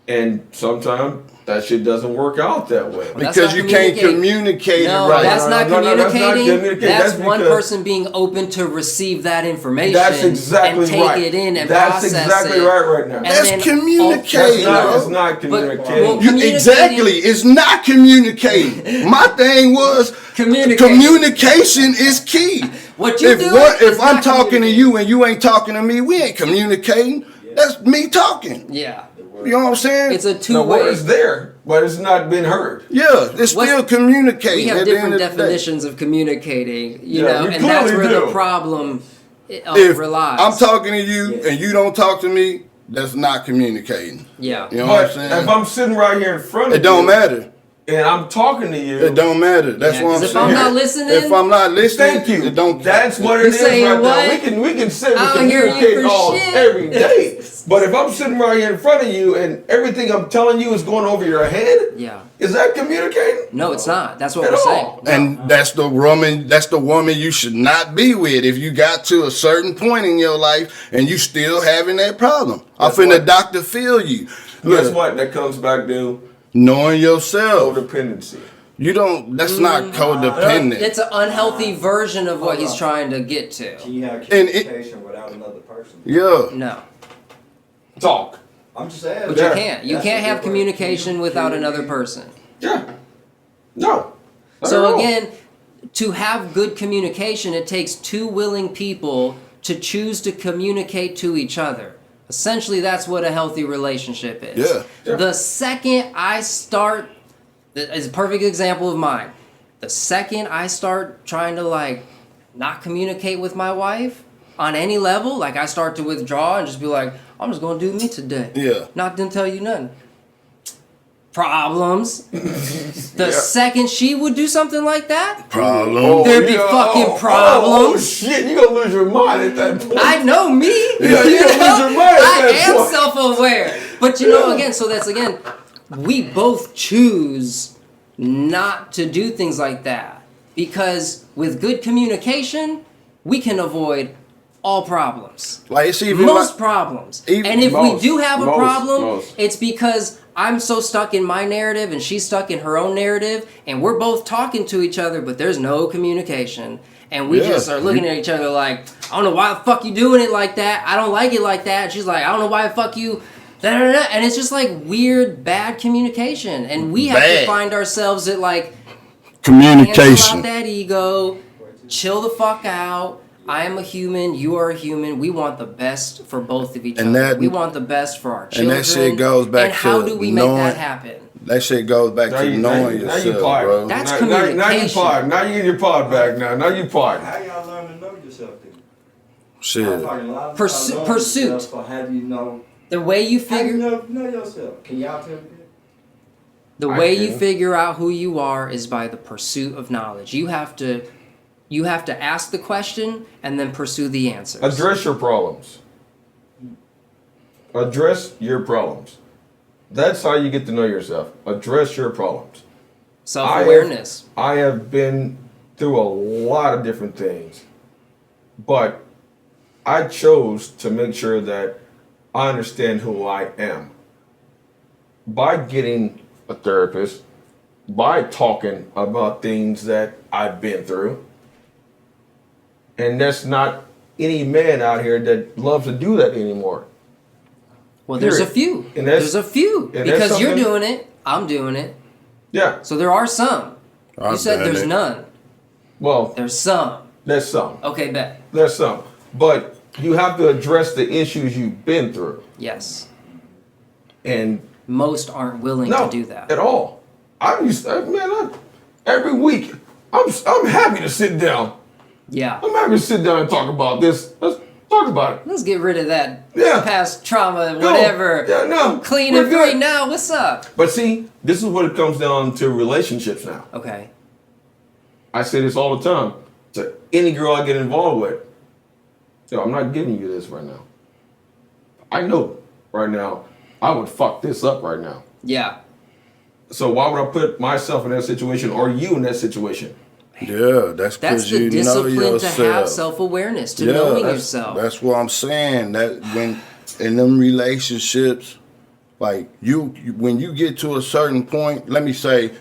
And sometimes that shit doesn't work out that way. That's Because not you can't communicate it No, right. that's not No, that's not communicating. communicating. That's That's one because- person being open to receive that information That's exactly and take right. it in and That's process exactly it. right now. And That's then communicating, That's bro. not But- communicating. well, Exactly. It's not communicating. My thing was communication is key. What you if do what, is if I'm not talking to you and you ain't talking to me, we ain't communicating. That's me talking. Yeah. You know what I'm saying? It's a The two-way. word's there, but it's not been heard. Yeah, it's What's- still communicating. We have at the different end of the day. definitions of communicating, you Yeah, know, we and that's clearly where the do. problem If relies. I'm talking to you and you don't talk to me, that's not communicating. Yeah. You know what I'm But saying? if I'm sitting right here in front of you, It don't matter. and I'm talking to you, It don't matter. That's Yeah, what 'cause I'm if saying. I'm not listening- if I'm not listening, thank you. It don't. That's what You're it is saying right what? now. We can sit I and don't hear you communicate for all shit. every day. But if I'm sitting right here in front of you and everything I'm telling you is going over your head, Yeah. is that communicating? No, it's not. That's what At we're saying. all. And that's the woman. That's the woman you should not be with. If you got to a certain point in your life and you still having that problem, I'm That's finna what- doctor feel you. Guess Look, what? That comes back to knowing yourself. codependency. You don't. That's not codependent. It's an unhealthy version of what he's trying to get to. Can you have And it- communication without another person? Yeah. No. Talk. I'm just saying. But Yeah. you can't. You That's can't a have good word. communication without another person. Yeah. No. Not at So all. again, to have good communication, it takes two willing people to choose to communicate to each other. Essentially, that's what a healthy relationship is. Yeah. Yeah. The second I start, that is a perfect example of mine. The second I start trying to like not communicate with my wife on any level, like I start to withdraw and just be like, I'm just gonna do me today. Yeah. Not gonna tell you nothing. Problems. The second she would do something like that, Problem. There'd be fucking problems. Oh, shit, you gonna lose your mind at that point. I know me. Yeah, you gonna lose your mind at I that am point. self-aware. But you know, again, so that's again, we both choose not to do things like that. Because with good communication, we can avoid all problems. Like it's even Most like, problems. Even And if we most, do have a most, problem, most. it's because I'm so stuck in my narrative and she's stuck in her own narrative, and we're both talking to each other, but there's no communication. And we Yeah. just are looking at each other like, I don't know why the fuck you doing it like that. I don't like it like that. And she's like, I don't know why the fuck you. Da, da, da. And it's just like weird, bad communication. And we have to Bad. find ourselves at like, cancel out communication. that ego, chill the fuck out. I am a human, you are a human. We want the best for both of each And other. that- We want the best for our children. And that shit goes back and how to do we knowing, make that happen? That shit goes back to knowing yourself, bro. That's now communication. you pod. Now you get your pod back. Now you pod. How y'all learn to know yourself then? Shit. Pursuit. So how do you know? The way you How do you figure know yourself? Can y'all tell me that? the way you figure out who you are is by the pursuit of knowledge. You have to ask the question and then pursue the answers. Address your problems. Address your problems. That's how you get to know yourself. Address your problems. Self-awareness. I have been through a lot of different things, but I chose to make sure that I understand who I am by getting a therapist, by talking about things that I've been through. And that's not any man out here that loves to do that anymore. Well, there's a few. There's a few. Because you're doing it, I'm doing it. Yeah. So there are some. You said there's none. Well, there's some. There's some. Okay, bet. There's some. But you have to address the issues you've been through. Yes. And most aren't willing to do that. At all. Every week, I'm happy to sit down. Yeah. I'm happy to sit down and talk about this. Let's talk about it. Let's get rid of that past trauma, No. whatever. Yeah, no. Clean We're and free good. now. What's up? But see, this is what it comes down to relationships now. Okay. I say this all the time to any girl I get involved with. Yo, I'm not giving you this right now. I know right now I would fuck this up right now. Yeah. So why would I put myself in that situation or you in that situation? Yeah, that's because you know yourself. That's the discipline to have self-awareness, to knowing yourself. That's what I'm saying. That when in them relationships, like when you get to a certain point, let me say,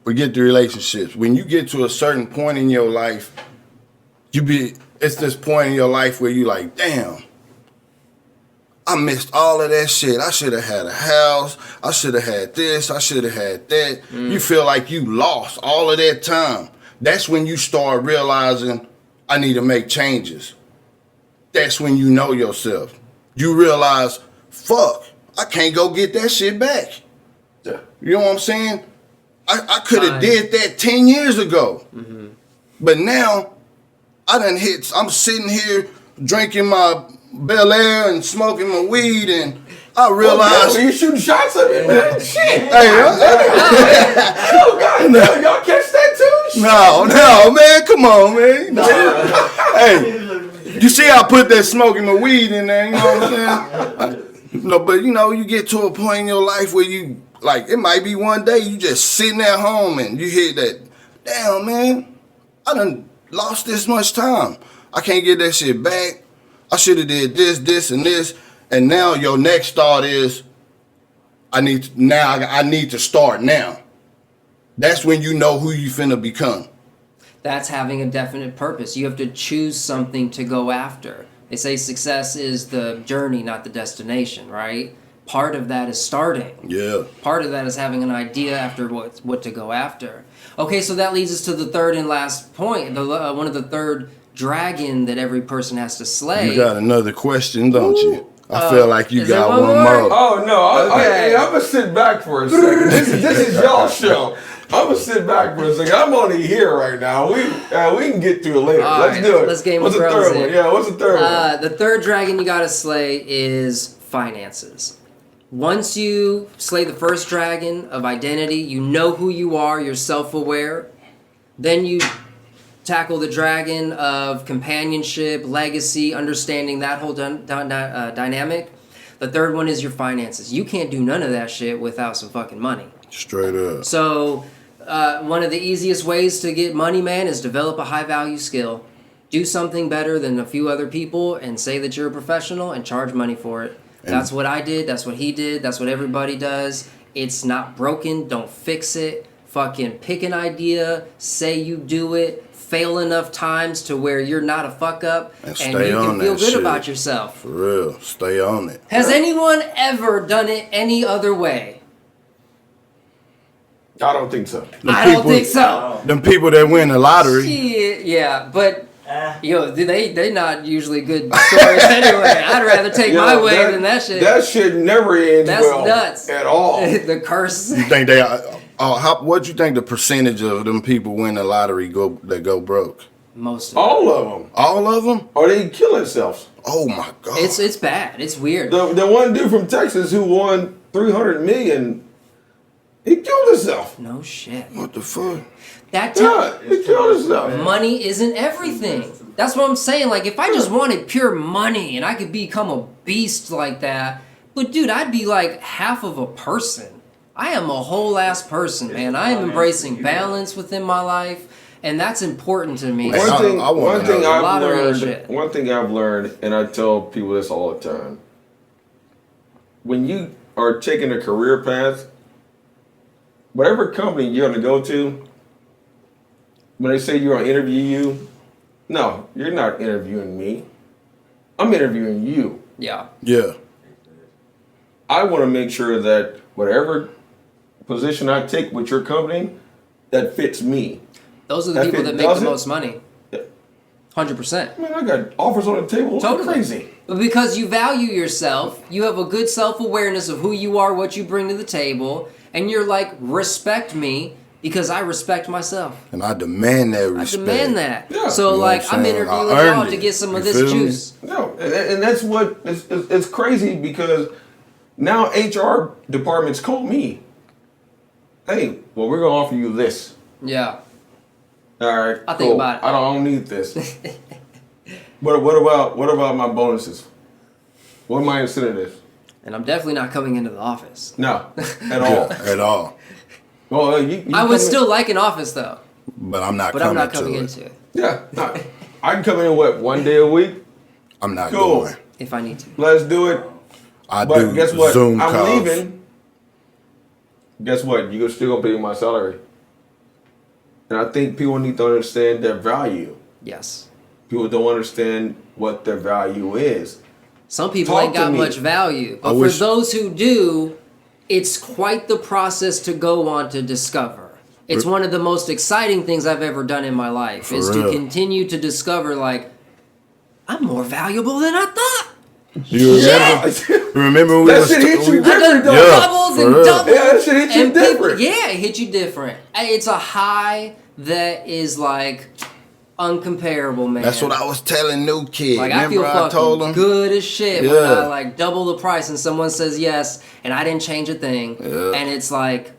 forget the relationships. When you get to a certain point in your life, it's this point in your life where you like, damn, I missed all of that shit. I should have had a house. I should have had this. I should have had that. You feel like you lost all of that time. That's when you start realizing I need to make changes. That's when you know yourself. You realize, fuck, I can't go get that shit back. Yeah. You know what I'm saying? I could have did that 10 years ago. Mm-hmm. But now, I'm sitting here drinking my Bel Air and smoking my weed, and I realized you shooting shots at me, man. Shit. Hey, oh God, no, y'all catch that too? No, man, come on, man. Hey, you see, I put that smoking my weed in there. You know what I'm saying? No, but you get to a point in your life where you like it might be one day you just sitting at home and you hear that, damn, man, I done lost this much time. I can't get that shit back. I should have did this, and this, and now your next thought is, I need to start now. That's when you know who you finna become. That's having a definite purpose. You have to choose something to go after. They say success is the journey, not the destination, right? Part of that is starting. Yeah. Part of that is having an idea after what to go after. Okay, so that leads us to the third and last point. One of the third dragon that every person has to slay. You got another question, don't you? I feel like you got one more? more. Oh no! Okay. I'm gonna sit back for a second. This is y'all's show. I'm gonna sit back for a second. I'm only here right now. We can get to it later. All Let's right, do it. let's Game What's of the Thrones third in. one? Yeah, what's the third one? The third dragon you gotta slay is finances. Once you slay the first dragon of identity, you know who you are, you're self-aware. Then you tackle the dragon of companionship, legacy, understanding that whole dynamic. The third one is your finances. You can't do none of that shit without some fucking money. Straight up. So one of the easiest ways to get money, man, is develop a high-value skill. Do something better than a few other people and say that you're a professional and charge money for it. That's what I did. That's what he did. That's what everybody does. It's not broken. Don't fix it. Fucking pick an idea. Say you do it. Fail enough times to where you're not a fuck up. And you can feel good about yourself. For real. Stay on it. Has anyone ever done it any other way? I don't think so. I don't think so. Them people that win the lottery. Shit, yeah, but Yo, they not usually good stories anyway. I'd rather take my way than that shit. That shit never ends That's well nuts. at all. The curse. You think they? What you think the percentage of them people win the lottery that go broke? Most of All of them. All of them? Or they kill themselves. Oh my god! It's bad. It's weird. The one dude from Texas who won $300 million, he killed himself. No shit. What the fuck? That Yeah, he killed himself. money isn't everything. That's what I'm saying. Like, if I just wanted pure money and I could become a beast like that, but dude, I'd be like half of a person. I am a whole ass person, man. I am embracing balance within my life, and that's important to me. One thing I've learned, and I tell people this all the time, when you are taking a career path, whatever company you're going to go to, when they say you're going to interview you, no, you're not interviewing me. I'm interviewing you. Yeah. Yeah. I want to make sure that whatever position I take with your company, that fits me. Those are the people that make the most money. 100%. Man, I got offers on the table. Totally. Crazy. But because you value yourself, you have a good self-awareness of who you are, what you bring to the table, and you're like, respect me because I respect myself. And I demand that respect. I demand that. Yeah. So, You know like, what I'm saying? interviewing I earned y'all to it. get some of You this feel me? juice. No, and that's what it's crazy because now HR departments call me. Hey, well, we're gonna offer you this. Yeah. All right, I'll think about it. I don't need this. What about my bonuses? What are my incentives? And I'm definitely not coming into the office. No, at all. At all. Well, you I would still like an office though, But I'm not but coming I'm not coming to into it. it Yeah, no, I can come in one day a week. I'm not Cool. going. if I need to. Let's do it. I But do guess what? Zoom I'm calls. leaving. Guess what? You're still gonna pay my salary. And I think people need to understand their value. Yes. People don't understand what their value is. Some people Talk ain't to got me. much value, I but for wish- those who do, it's quite the process to go on to discover. It's one of the most exciting things I've ever done in my life For is real. to continue to discover, like, I'm more valuable than I thought. You remember when we That was shit hit you I done different though. Yeah, doubles for and real. doubles. Yeah, that shit hit you and people- different. yeah, it hit you different. It's a high that is like uncomparable, man. That's what I was telling New Kid. Like, I Remember feel I told fucking him? good as shit when Yeah. I like double the price and someone says yes and I didn't change a thing. Yeah. And it's like,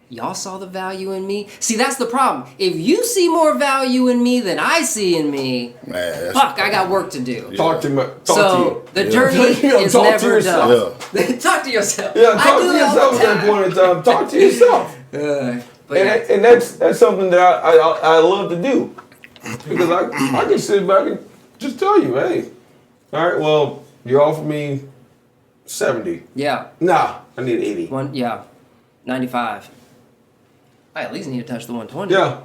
y'all saw the value in me? See, that's the problem. If you see more value in me than I see in me, Man, that's- fuck, I got work to do. Talk to me. So Talk the to you. journey Yeah, is talk to never yourself. done. Talk to yourself. Yeah, I talk do to it all yourself the at that time. point in time. Talk to yourself. But yeah. And that's something that I love to do. Because I can sit back and just tell you, hey, all right, well, you offered me 70. Yeah. Nah, I need 80. 95. I at least need to touch the 120. Yeah.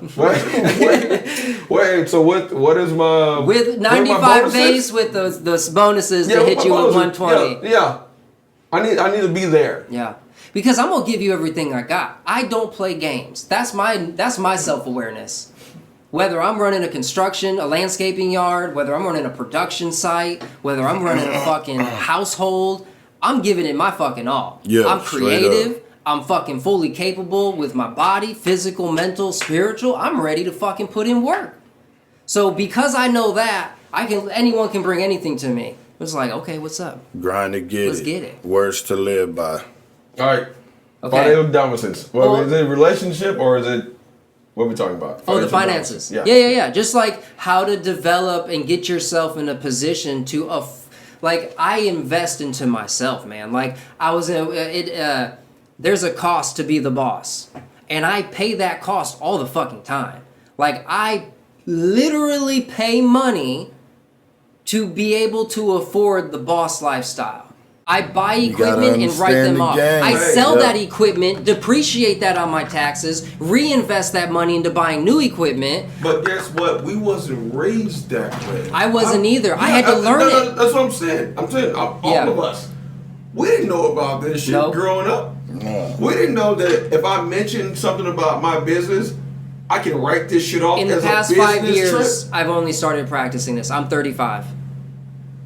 Wait, so what is my... With what are my 95 bonuses? base with the bonuses to Yeah, hit my you with bonuses. 120. Yeah. I need to be there. Yeah. Because I'm gonna give you everything I got. I don't play games. That's my self-awareness. Whether I'm running a construction, a landscaping yard, whether I'm running a production site, whether I'm running a fucking household, I'm giving it my fucking all. Yeah, I'm straight creative. I'm fucking fully capable with my body, physical, mental, spiritual. I'm ready to fucking put in work. So because I know that, anyone can bring anything to me. It's like, okay, what's up? Grind to get Let's it. get it. Words to live by. All right. Okay. Financial dominance. Well- Is it a relationship or is it... What are we talking about? Oh, the Financial finances. dominance. Yeah. Just like how to develop and get yourself in a position to, like, I invest into myself, man. Like, I was there's a cost to be the boss, and I pay that cost all the fucking time. Like, I literally pay money to be able to afford the boss lifestyle. I buy gotta equipment and write understand them the off. game. I Right, sell yeah. that equipment, depreciate that on my taxes, reinvest that money into buying new equipment. But guess what? We wasn't raised that way. I wasn't either. I had to learn it. That's what I'm saying. All Yeah. of us. We didn't know about this shit Nope. growing up. No. We didn't know that if I mentioned something about my business, I can write this shit off In the as past a 5 business years, trip. I've only started practicing this. I'm 35.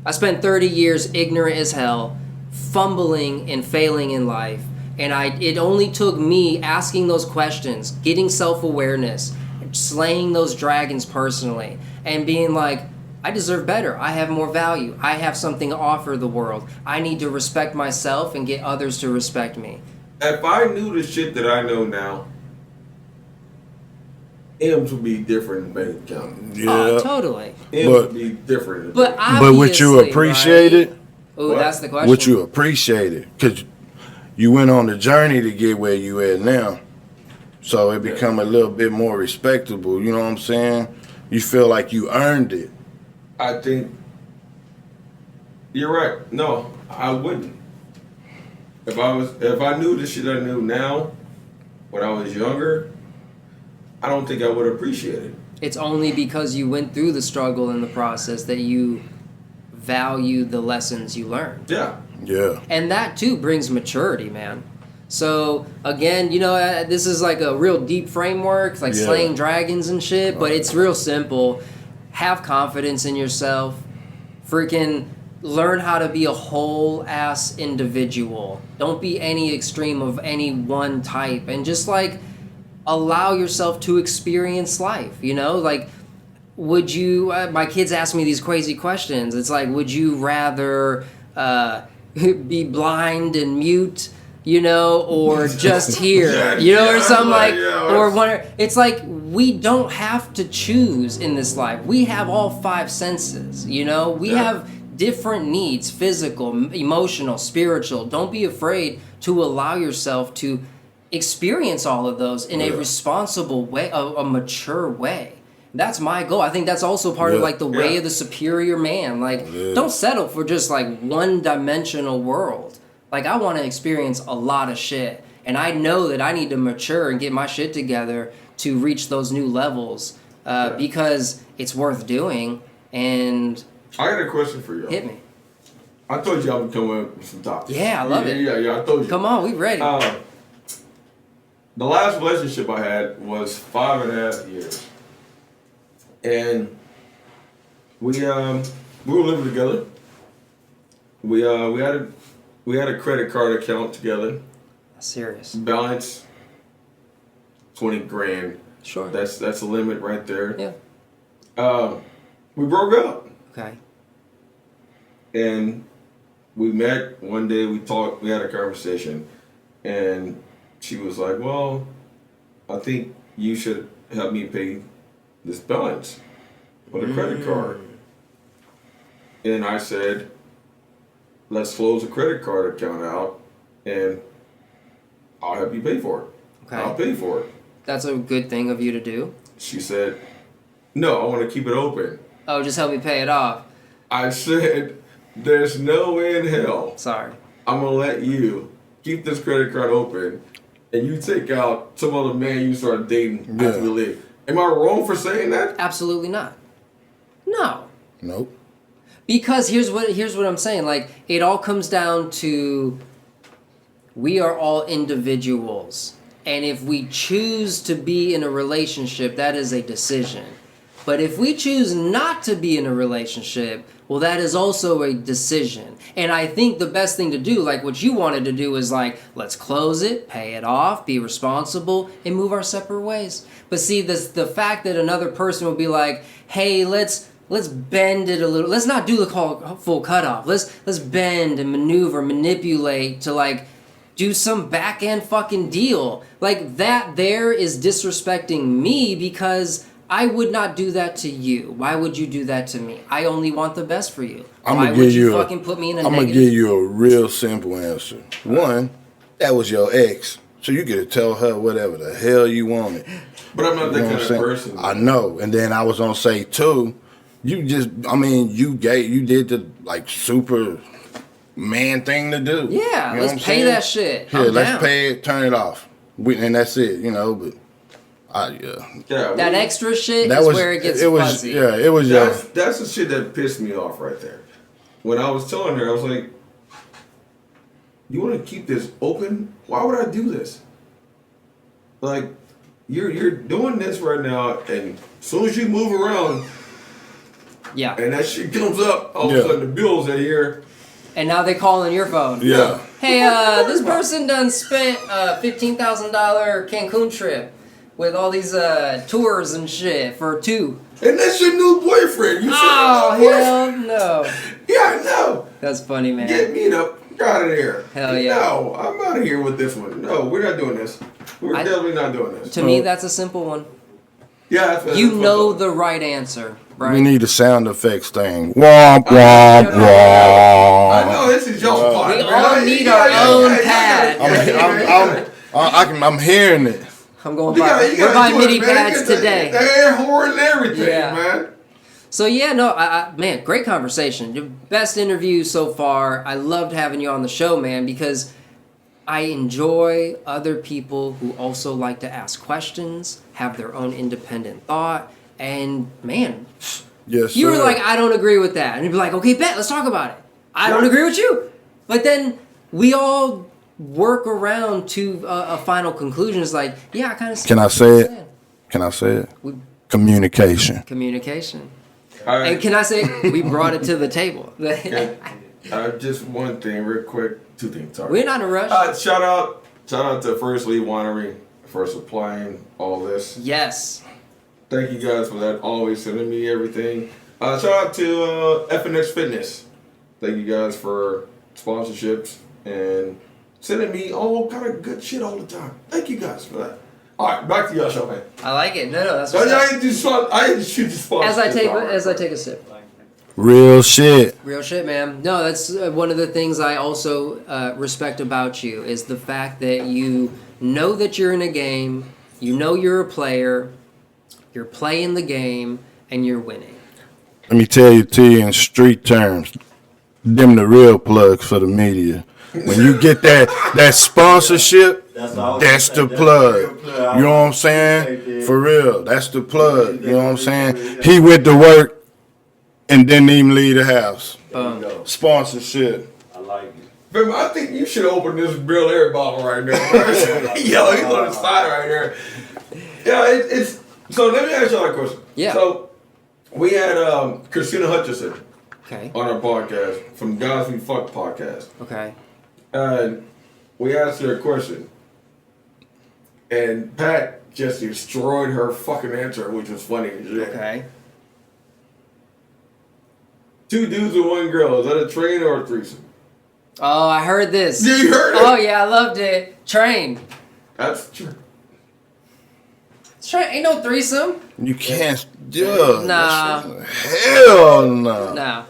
I spent 30 years ignorant as hell, fumbling and failing in life. And it only took me asking those questions, getting self-awareness, slaying those dragons personally, and being like, I deserve better. I have more value. I have something to offer the world. I need to respect myself and get others to respect me. If I knew the shit that I know now, M's would be different in bank account. Yeah. Oh, totally. M's would be different. But But would you obviously, appreciate right? it? Oh, What? that's the question. Would you appreciate it? Because you went on the journey to get where you at now. So it become a little bit more respectable. You know what I'm saying? You feel like you earned it. I think you're right. No, I wouldn't. If I knew the shit I knew now, when I was younger, I don't think I would appreciate it. It's only because you went through the struggle in the process that you value the lessons you learned. Yeah. Yeah. And that too brings maturity, man. So again, this is like a real deep framework, like Yeah. slaying dragons and shit, but it's real simple. Have confidence in yourself. Freaking learn how to be a whole ass individual. Don't be any extreme of any one type, and just like allow yourself to experience life, like would you my kids ask me these crazy questions. It's like, would you rather be blind and mute, or just hear, or something like, or one. It's like we don't have to choose in this life. We have all 5 senses, we have different needs: physical, emotional, spiritual. Don't be afraid to allow yourself to experience all of those in a responsible way, a mature way. That's my goal. I think that's also part of like the way of the superior man. Like, don't settle for just like one-dimensional world. Like, I want to experience a lot of shit, and I know that I need to mature and get my shit together to reach those new levels, because it's worth doing. And I got a question for you. hit me. I told you I would come up with some topics. Yeah, I love it. Yeah, I told you. Come on, we ready. The last relationship I had was 5.5 years. And we were living together. We had a credit card account together. Serious. Balance $20,000. Sure. That's a limit right there. Yeah. We broke up. Okay. And we met one day, we talked, we had a conversation, and she was like, well, I think you should help me pay this balance on the credit card. And I said, let's close the credit card account out and I'll help you pay for it. Okay. I'll pay for it. That's a good thing of you to do. She said, no, I want to keep it open. Oh, just help me pay it off. I said, there's no way in hell Sorry. I'm going to let you keep this credit card open and you take out some other man you start dating after we leave. Am I wrong for saying that? Absolutely not. No. Nope. Because here's what I'm saying. Like, it all comes down to we are all individuals. And if we choose to be in a relationship, that is a decision. But if we choose not to be in a relationship, well, that is also a decision. And I think the best thing to do, like what you wanted to do, is like, let's close it, pay it off, be responsible, and move our separate ways. But see, the fact that another person would be like, hey, let's bend it a little. Let's not do the full cutoff. Let's bend and maneuver, manipulate to like do some back end fucking deal. Like that there is disrespecting me because I would not do that to you. Why would you do that to me? I only want the best for you. Why would you fucking put me in a negative? I'm gonna give you a real simple answer. One, that was your ex, so you get to tell her whatever the hell you wanted. But I'm not that kind of person. I know. And then I was gonna say too, you did the like super man thing to do. Yeah, you know let's pay that shit. Yeah, let's pay it, turn it off, and that's it. But. That extra shit that is was, where it gets fuzzy. Yeah, it was. That's the shit that pissed me off right there. When I was telling her, I was like, "You want to keep this open? Why would I do this? Like, you're doing this right now, and as soon as you move around, Yeah. and that shit comes up, all of a sudden the bills are here. And now they call on your phone. Yeah. Hey, this person done spent a $15,000 Cancun trip with all these tours and shit for 2. And that's your new boyfriend. You Oh, hell no. Yeah, I know. That's funny, man. Get me out of there. Hell yeah. No, I'm out of here with this one. No, we're not doing this. We're definitely not doing this. To me, that's a simple one. Yeah, You know the right answer, right? We need a sound effects thing. Womp womp I womp. know this is your part. We man. all need our own pad. I'm hearing it. I'm going by. We're buying MIDI pads today. Air horn and everything, Yeah. man. So yeah, no, man, great conversation. Your best interview so far. I loved having you on the show, man, because I enjoy other people who also like to ask questions, have their own independent thought, and man, Yes, you were sir. like, I don't agree with that, and you'd be like, okay, bet, let's talk about it. I don't agree with you, but then we all work around to a final conclusion. It's like, yeah, I kind of. Can I say it? Can I say it? Communication. Communication. All right. And can I say we brought it to the table? Just one thing, real quick. 2 things. Sorry. We're not in a rush. Shout out to First Lead Winery for supplying all this. Yes. Thank you guys for that. Always sending me everything. Shout out to FNX Fitness. Thank you guys for sponsorships and sending me all kind of good shit all the time. Thank you guys for that. All right, back to y'all show, man. I like it. No, that's I what's up. didn't shoot the sponsors. As I take a sip. Real shit. Real shit, man. No, that's one of the things I also respect about you is the fact that you know that you're in a game, you know you're a player, you're playing the game, and you're winning. Let me tell you in street terms, them the real plugs for the media. When you get that sponsorship, that's the plug. You know what I'm saying? For real, that's the plug. You know what I'm saying? He went to work and didn't even leave the house. Sponsorship. I like it. Baby, I think you should open this Brill Air bottle right there. Yo, he's on the side right there. Yeah, it's. So let me ask y'all a question. Yeah. So we had Christina Hutchison Okay. on our podcast from Guys We Fuck podcast. Okay. And we asked her a question. And Pat just destroyed her fucking answer, which was funny as shit. Okay. 2 dudes and 1 girl. Is that a train or a threesome? Oh, I heard this. Yeah, you heard it? Oh, yeah, I loved it. Train. That's true. Train. Ain't no threesome. You can't. Yeah. Nah. Hell no. Nah.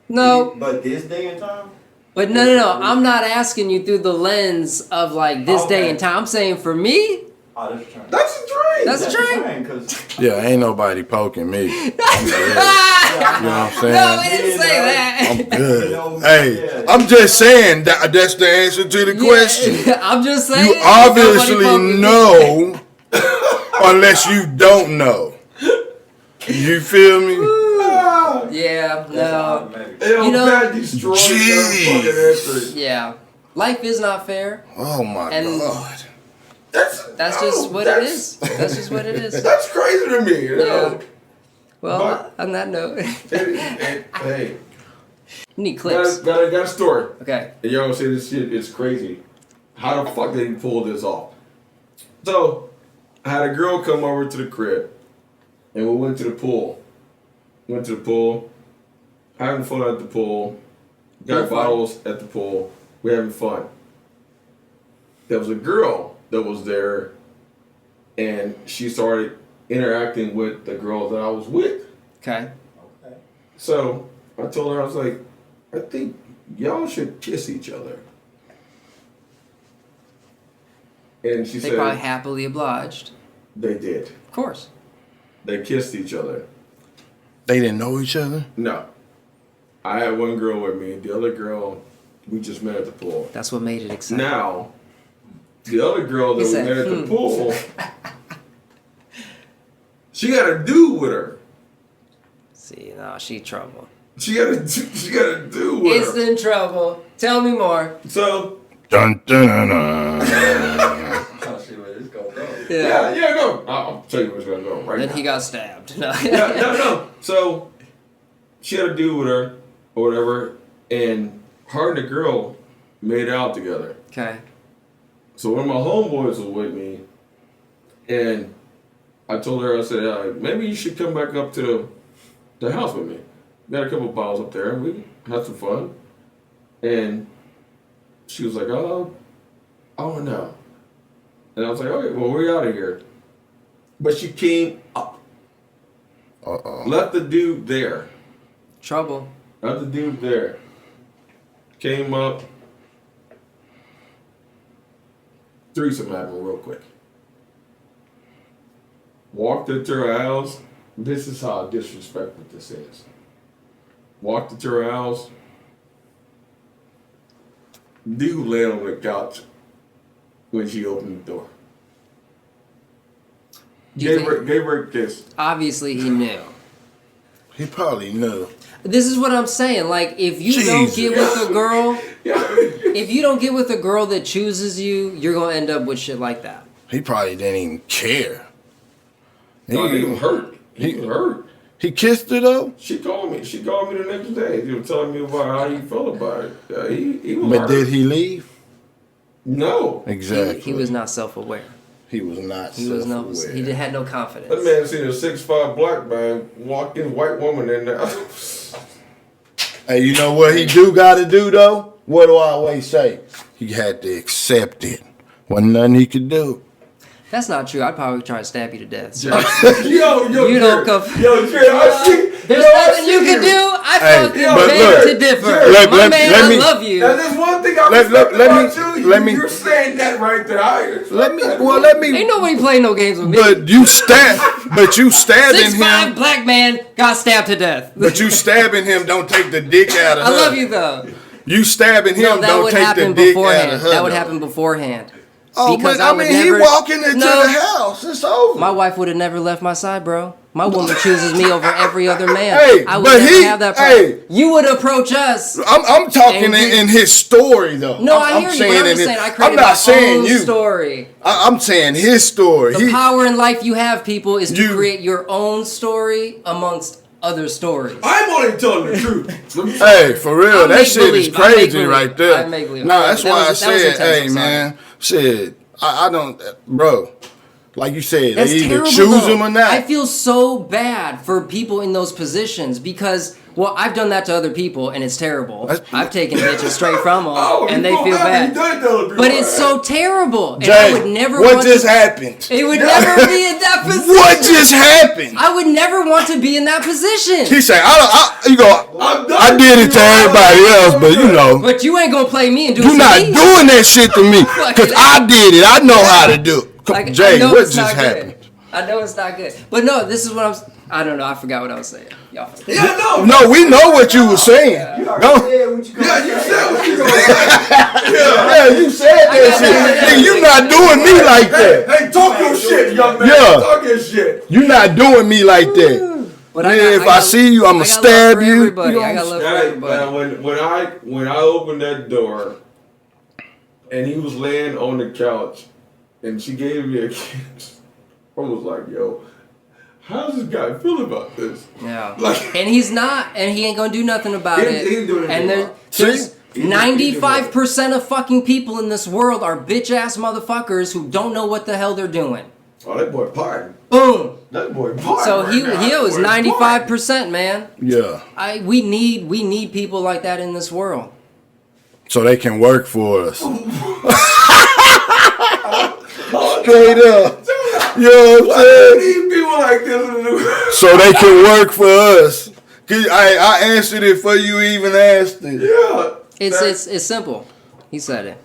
No. But this day and time? But no. I'm not asking you through the lens of like this day and time. I'm saying for me, Oh, that's a train. That's a train. that's a train. Cause Yeah, ain't nobody poking me. I'm good. You know what I'm saying? No, we didn't say that. I'm good. Hey, I'm just saying that's the answer to the question. I'm just saying. You obviously know, unless you don't know. You feel me? Yeah, no. You know- Pat destroyed her fucking answer. Yeah. Life is not fair. Oh my And- God. That's just what it is. That's just what it is. That's crazy to me. You know? Well, But- on that note, Hey, you need clips. got a story. Okay. And y'all say this shit is crazy. How the fuck did he pull this off? So, I had a girl come over to the crib, and we went to the pool. Having fun at the pool. Got bottles at the pool. We having fun. There was a girl that was there, and she started interacting with the girl that I was with. Okay. So I told her, I was like, I think y'all should kiss each other. And she They said probably happily obliged. they did. Of course. They kissed each other. They didn't know each other? No. I had 1 girl with me. The other girl, we just met at the pool. That's what made it exciting. Now, the other girl that He we said, met at the pool, she got a dude with her. See, no, she trouble. She got a dude with her. Instant trouble. Tell me more. So Dun dun dun dun. I'm trying to see where this gonna go. Yeah, go. I'll tell you what's gonna go right Then now. he got stabbed. No. No. So she had a dude with her or whatever, and her and the girl made out together. Okay. So one of my homeboys was with me, and I told her, I said, maybe you should come back up to the house with me. We got a couple bottles up there, and we had some fun. And she was like, oh no. And I was like, okay, well, we're out of here. But she came up. Left the dude there. Trouble. Left the dude there. Came up. Threesome happened real quick. Walked into her house. This is how disrespectful this is. Walked into her house. Dude lay on the couch when she opened the door. Gave her a kiss. Obviously, he knew. He probably knew. This is what I'm saying. Like, if you don't get with a girl, if you don't get with a girl that chooses you, you're gonna end up with shit like that. He probably didn't even care. He was hurt. He was hurt. He kissed her though. She called me. She called me the next day. He was telling me about how he felt about it. He was But hurt. did he leave? No. Exactly. He was not self-aware. He was not. He was no. self-aware. He had no confidence. That man seen a 6'5" black man walk in white woman in there. Hey, you know what he do got to do though? What do I always say? He had to accept it. Wasn't nothing he could do. That's not true. I'd probably try to stab you to death. So. yo, You don't come. Yo, Dre, I see. There's yo, I nothing see you can do. I Hey, fucking but beg look, to differ. let- My let- man, let I me- love you. Now, there's one thing I Let- respect let me- about you. let me- You're saying that right there. Let me. Ain't nobody playing no games with me. But you stabbing 6'5" him. black man got stabbed to death. But you stabbing him don't take the dick out of I her. love you though. You stabbing him No, that don't would take the happen dick beforehand. out of her. That would though. happen beforehand. Oh, Because but I would mean, he never- walking into No. the house. It's over. My wife would have never left my side, bro. My woman chooses me over every other man. Hey, I would but never he- have that problem. hey. You would approach us. I'm talking And you- in his story though. No, I'm I hear you. But I'm in just his- saying, I I'm created not my saying own you. story. I'm saying his story. The He- power in life you have, people, is to You- create your own story amongst other stories. I'm only telling the truth. Hey, for real, I that make shit is believe. I make crazy believe. right there. I make believe. Nah, that's That why was I said, intentional, hey, sorry. man, shit, I don't, bro. Like you said, That's they either terrible, choose though. him or not. I feel so bad for people in those positions because, well, I've done that to other people and it's terrible. That's- I've taken bitches straight from them and they you feel gonna have me bad. done telling people But it's that. so terrible. And Jay, I would never what want just to, happened? It would never be in that position. What just happened? I would never want to be in that position. He said, you go, I'm done I did it with to you. everybody else, but you know, But you ain't gonna play me and do it you're to not me. doing that shit to me. Because I did it. I know how to do it. Like, I Jay, know what it's just not happened? good. I know it's not good. But no, this is what I don't know. I forgot what I was saying. Y'all. Yeah, no. No, we know what you were saying. You already Don't. said what you gonna Yeah, you say. said what you gonna say. Yeah, you said that shit. Nigga, you not doing me like that. Hey, talk your shit, young man. Yeah. Talk your shit. You not doing me like that. But Yeah, if I see you, I'ma got stab love for you. Everybody. You I got love for Hey, everybody. when I opened that door, and he was laying on the couch, and she gave me a kiss, I was like, yo, how does this guy feel about this? Yeah. Like- And he's not, and he ain't gonna do nothing about He it. ain't doing and anything there, about it. there's See? 95% of fucking people in this world are bitch ass motherfuckers who don't know what the hell they're doing. Oh, that boy partying. Boom. That boy partying. So right he now. he That was boy 95%, man. Yeah. We need people like that in this world. So they can work for us. Straight up. You know what I'm Why saying? do you need people like this in the So they can work for us. 'Cause I answered it before you even asked it. Yeah. It's simple. He said it.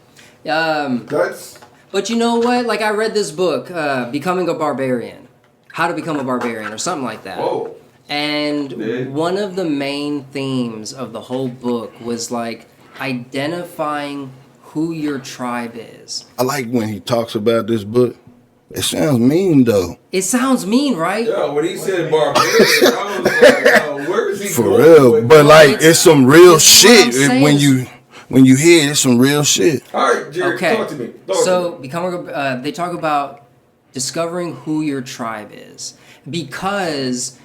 That's But you know what? Like, I read this book, Becoming a Barbarian. How to Become a Barbarian, or something like that. whoa. And Yeah. one of the main themes of the whole book was, like, identifying who your tribe is. I like when he talks about this book. It sounds mean though. It sounds mean, right? Yeah, when he said barbarian, I was like, where is he For going real. with But that? like it's some real It's what I'm shit saying. when you hear it, it's some real shit. All right, Jerry, Okay. talk to me. Talk to So, me. they talk about discovering who your tribe is, because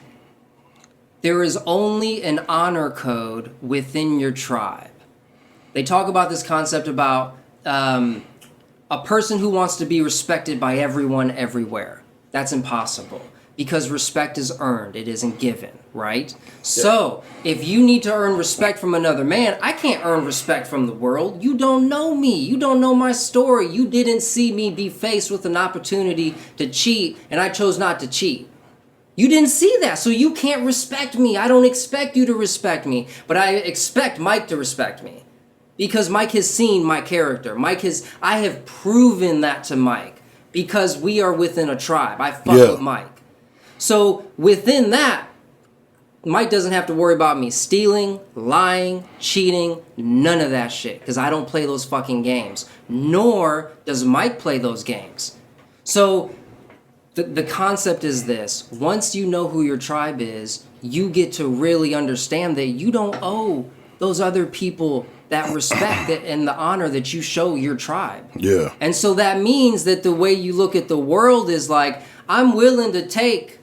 there is only an honor code within your tribe. They talk about this concept about a person who wants to be respected by everyone everywhere. That's impossible, because respect is earned. It isn't given, right? Yeah. So if you need to earn respect from another man, I can't earn respect from the world. You don't know me. You don't know my story. You didn't see me be faced with an opportunity to cheat, and I chose not to cheat. You didn't see that, so you can't respect me. I don't expect you to respect me, but I expect Mike to respect me. Because Mike has seen my character. I have proven that to Mike. Because we are within a tribe. I fuck with Mike. So within that, Mike doesn't have to worry about me stealing, lying, cheating, none of that shit. Because I don't play those fucking games. Nor does Mike play those games. So the concept is this. Once you know who your tribe is, you get to really understand that you don't owe those other people that respect and the honor that you show your tribe. Yeah. And so that means that the way you look at the world is like, I'm willing to take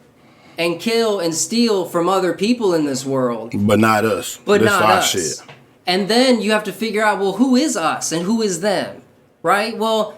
and kill and steal from other people in this world. But not us. But this not us. Shit. And then you have to figure out, well, who is us and who is them? Right? Well,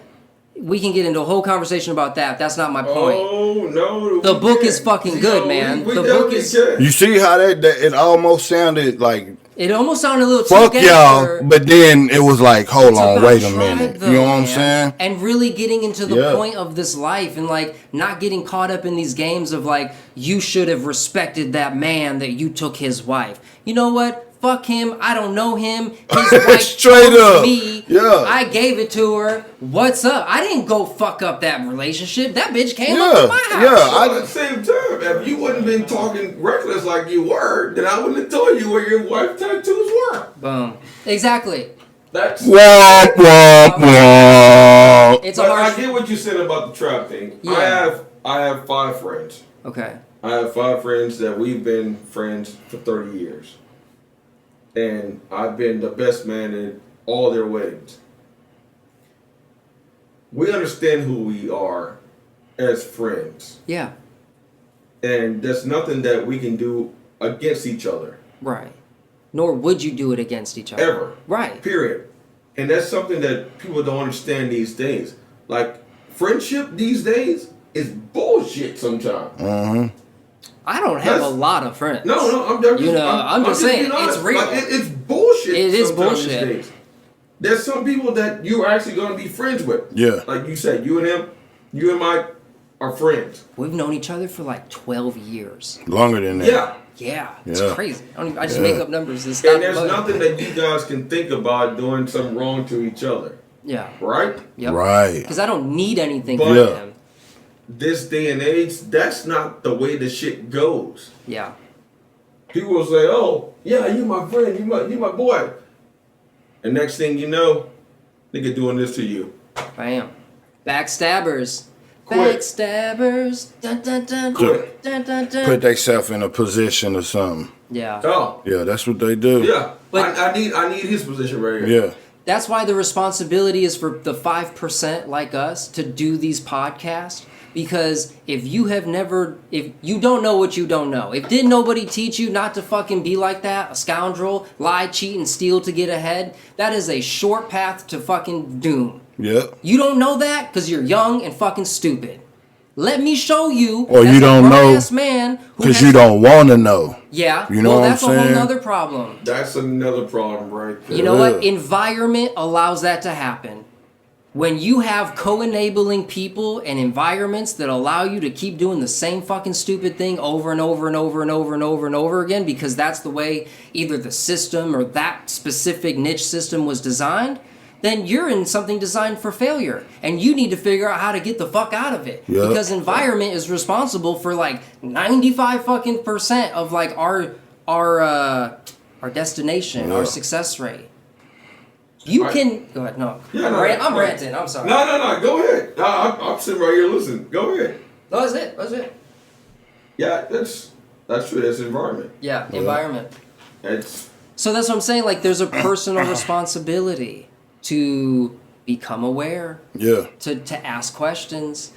we can get into a whole conversation about that. That's not my point. Oh, no. The book is fucking good, man. The book is... You see how that it almost sounded like... It almost sounded a little fuck y'all, but then it was like, hold on, wait a minute. Though, you know what I'm saying? And really getting into the point of this life and like not getting caught up in these games of like, you should have respected that man that you took his wife. You know what? Fuck him. I don't know him. His wife straight up. Me. Yeah. I gave it to her. What's up? I didn't go fuck up that relationship. That bitch came up to my house. Yeah. At the same time, if you wouldn't been talking reckless like you were, then I wouldn't have told you where your wife's tattoos were. Boom. Exactly. That's womp, womp, womp. It's but I get what you said about the trap thing. Yeah. I have 5 friends. Okay. I have 5 friends that we've been friends for 30 years. And I've been the best man in all their weddings. We understand who we are as friends. Yeah. And there's nothing that we can do against each other. Right. Nor would you do it against each other. Ever. Right. Period. And that's something that people don't understand these days. Like, friendship these days is bullshit sometimes. Mm-hmm. I don't have a lot of friends. No, I'm just saying, it's real. Like, it's bullshit. It is bullshit. These days. There's some people that you're actually going to be friends with. Yeah. Like you said, you and him, you and Mike are friends. We've known each other for like 12 years. Longer than that. Yeah. Yeah, it's crazy. I just make up numbers and And there's nothing that you guys can think about doing something wrong to each other. Yeah. Right? Yep. Right. Because I don't need anything from them. This day and age, that's not the way the shit goes. Yeah. People will say, "Oh, yeah, you my friend, you my boy," and next thing you know, nigga doing this to you. Bam. Backstabbers. Quick. Backstabbers. Dun, dun, dun, Quick. dun, dun, dun. Put themselves in a position or something. Yeah. Oh. Yeah, that's what they do. Yeah. But I need his position right here. Yeah. That's why the responsibility is for the 5% like us to do these podcasts. Because if you don't know what you don't know, if didn't nobody teach you not to fucking be like that, a scoundrel, lie, cheat, and steal to get ahead, that is a short path to fucking doom. Yep. You don't know that because you're young and fucking stupid. Let me show you. Or you don't know because you don't want to know. Yeah. You know what I'm saying? That's a whole nother problem. That's another problem right there. You know what? Environment allows that to happen. When you have co-enabling people and environments that allow you to keep doing the same fucking stupid thing over and over and over and over and over and over again because that's the way either the system or that specific niche system was designed, then you're in something designed for failure. And you need to figure out how to get the fuck out of it. Yep. Because environment is responsible for like 95 fucking % of like our destination, our success rate. You can go ahead. No, yeah, I'm ranting. I'm sorry. No. Go ahead. I'm sitting right here listening. Go ahead. No, that's it. Yeah, that's true. That's environment. Yeah, environment. So that's what I'm saying. Like, there's a personal responsibility to become aware. Yeah. To ask questions.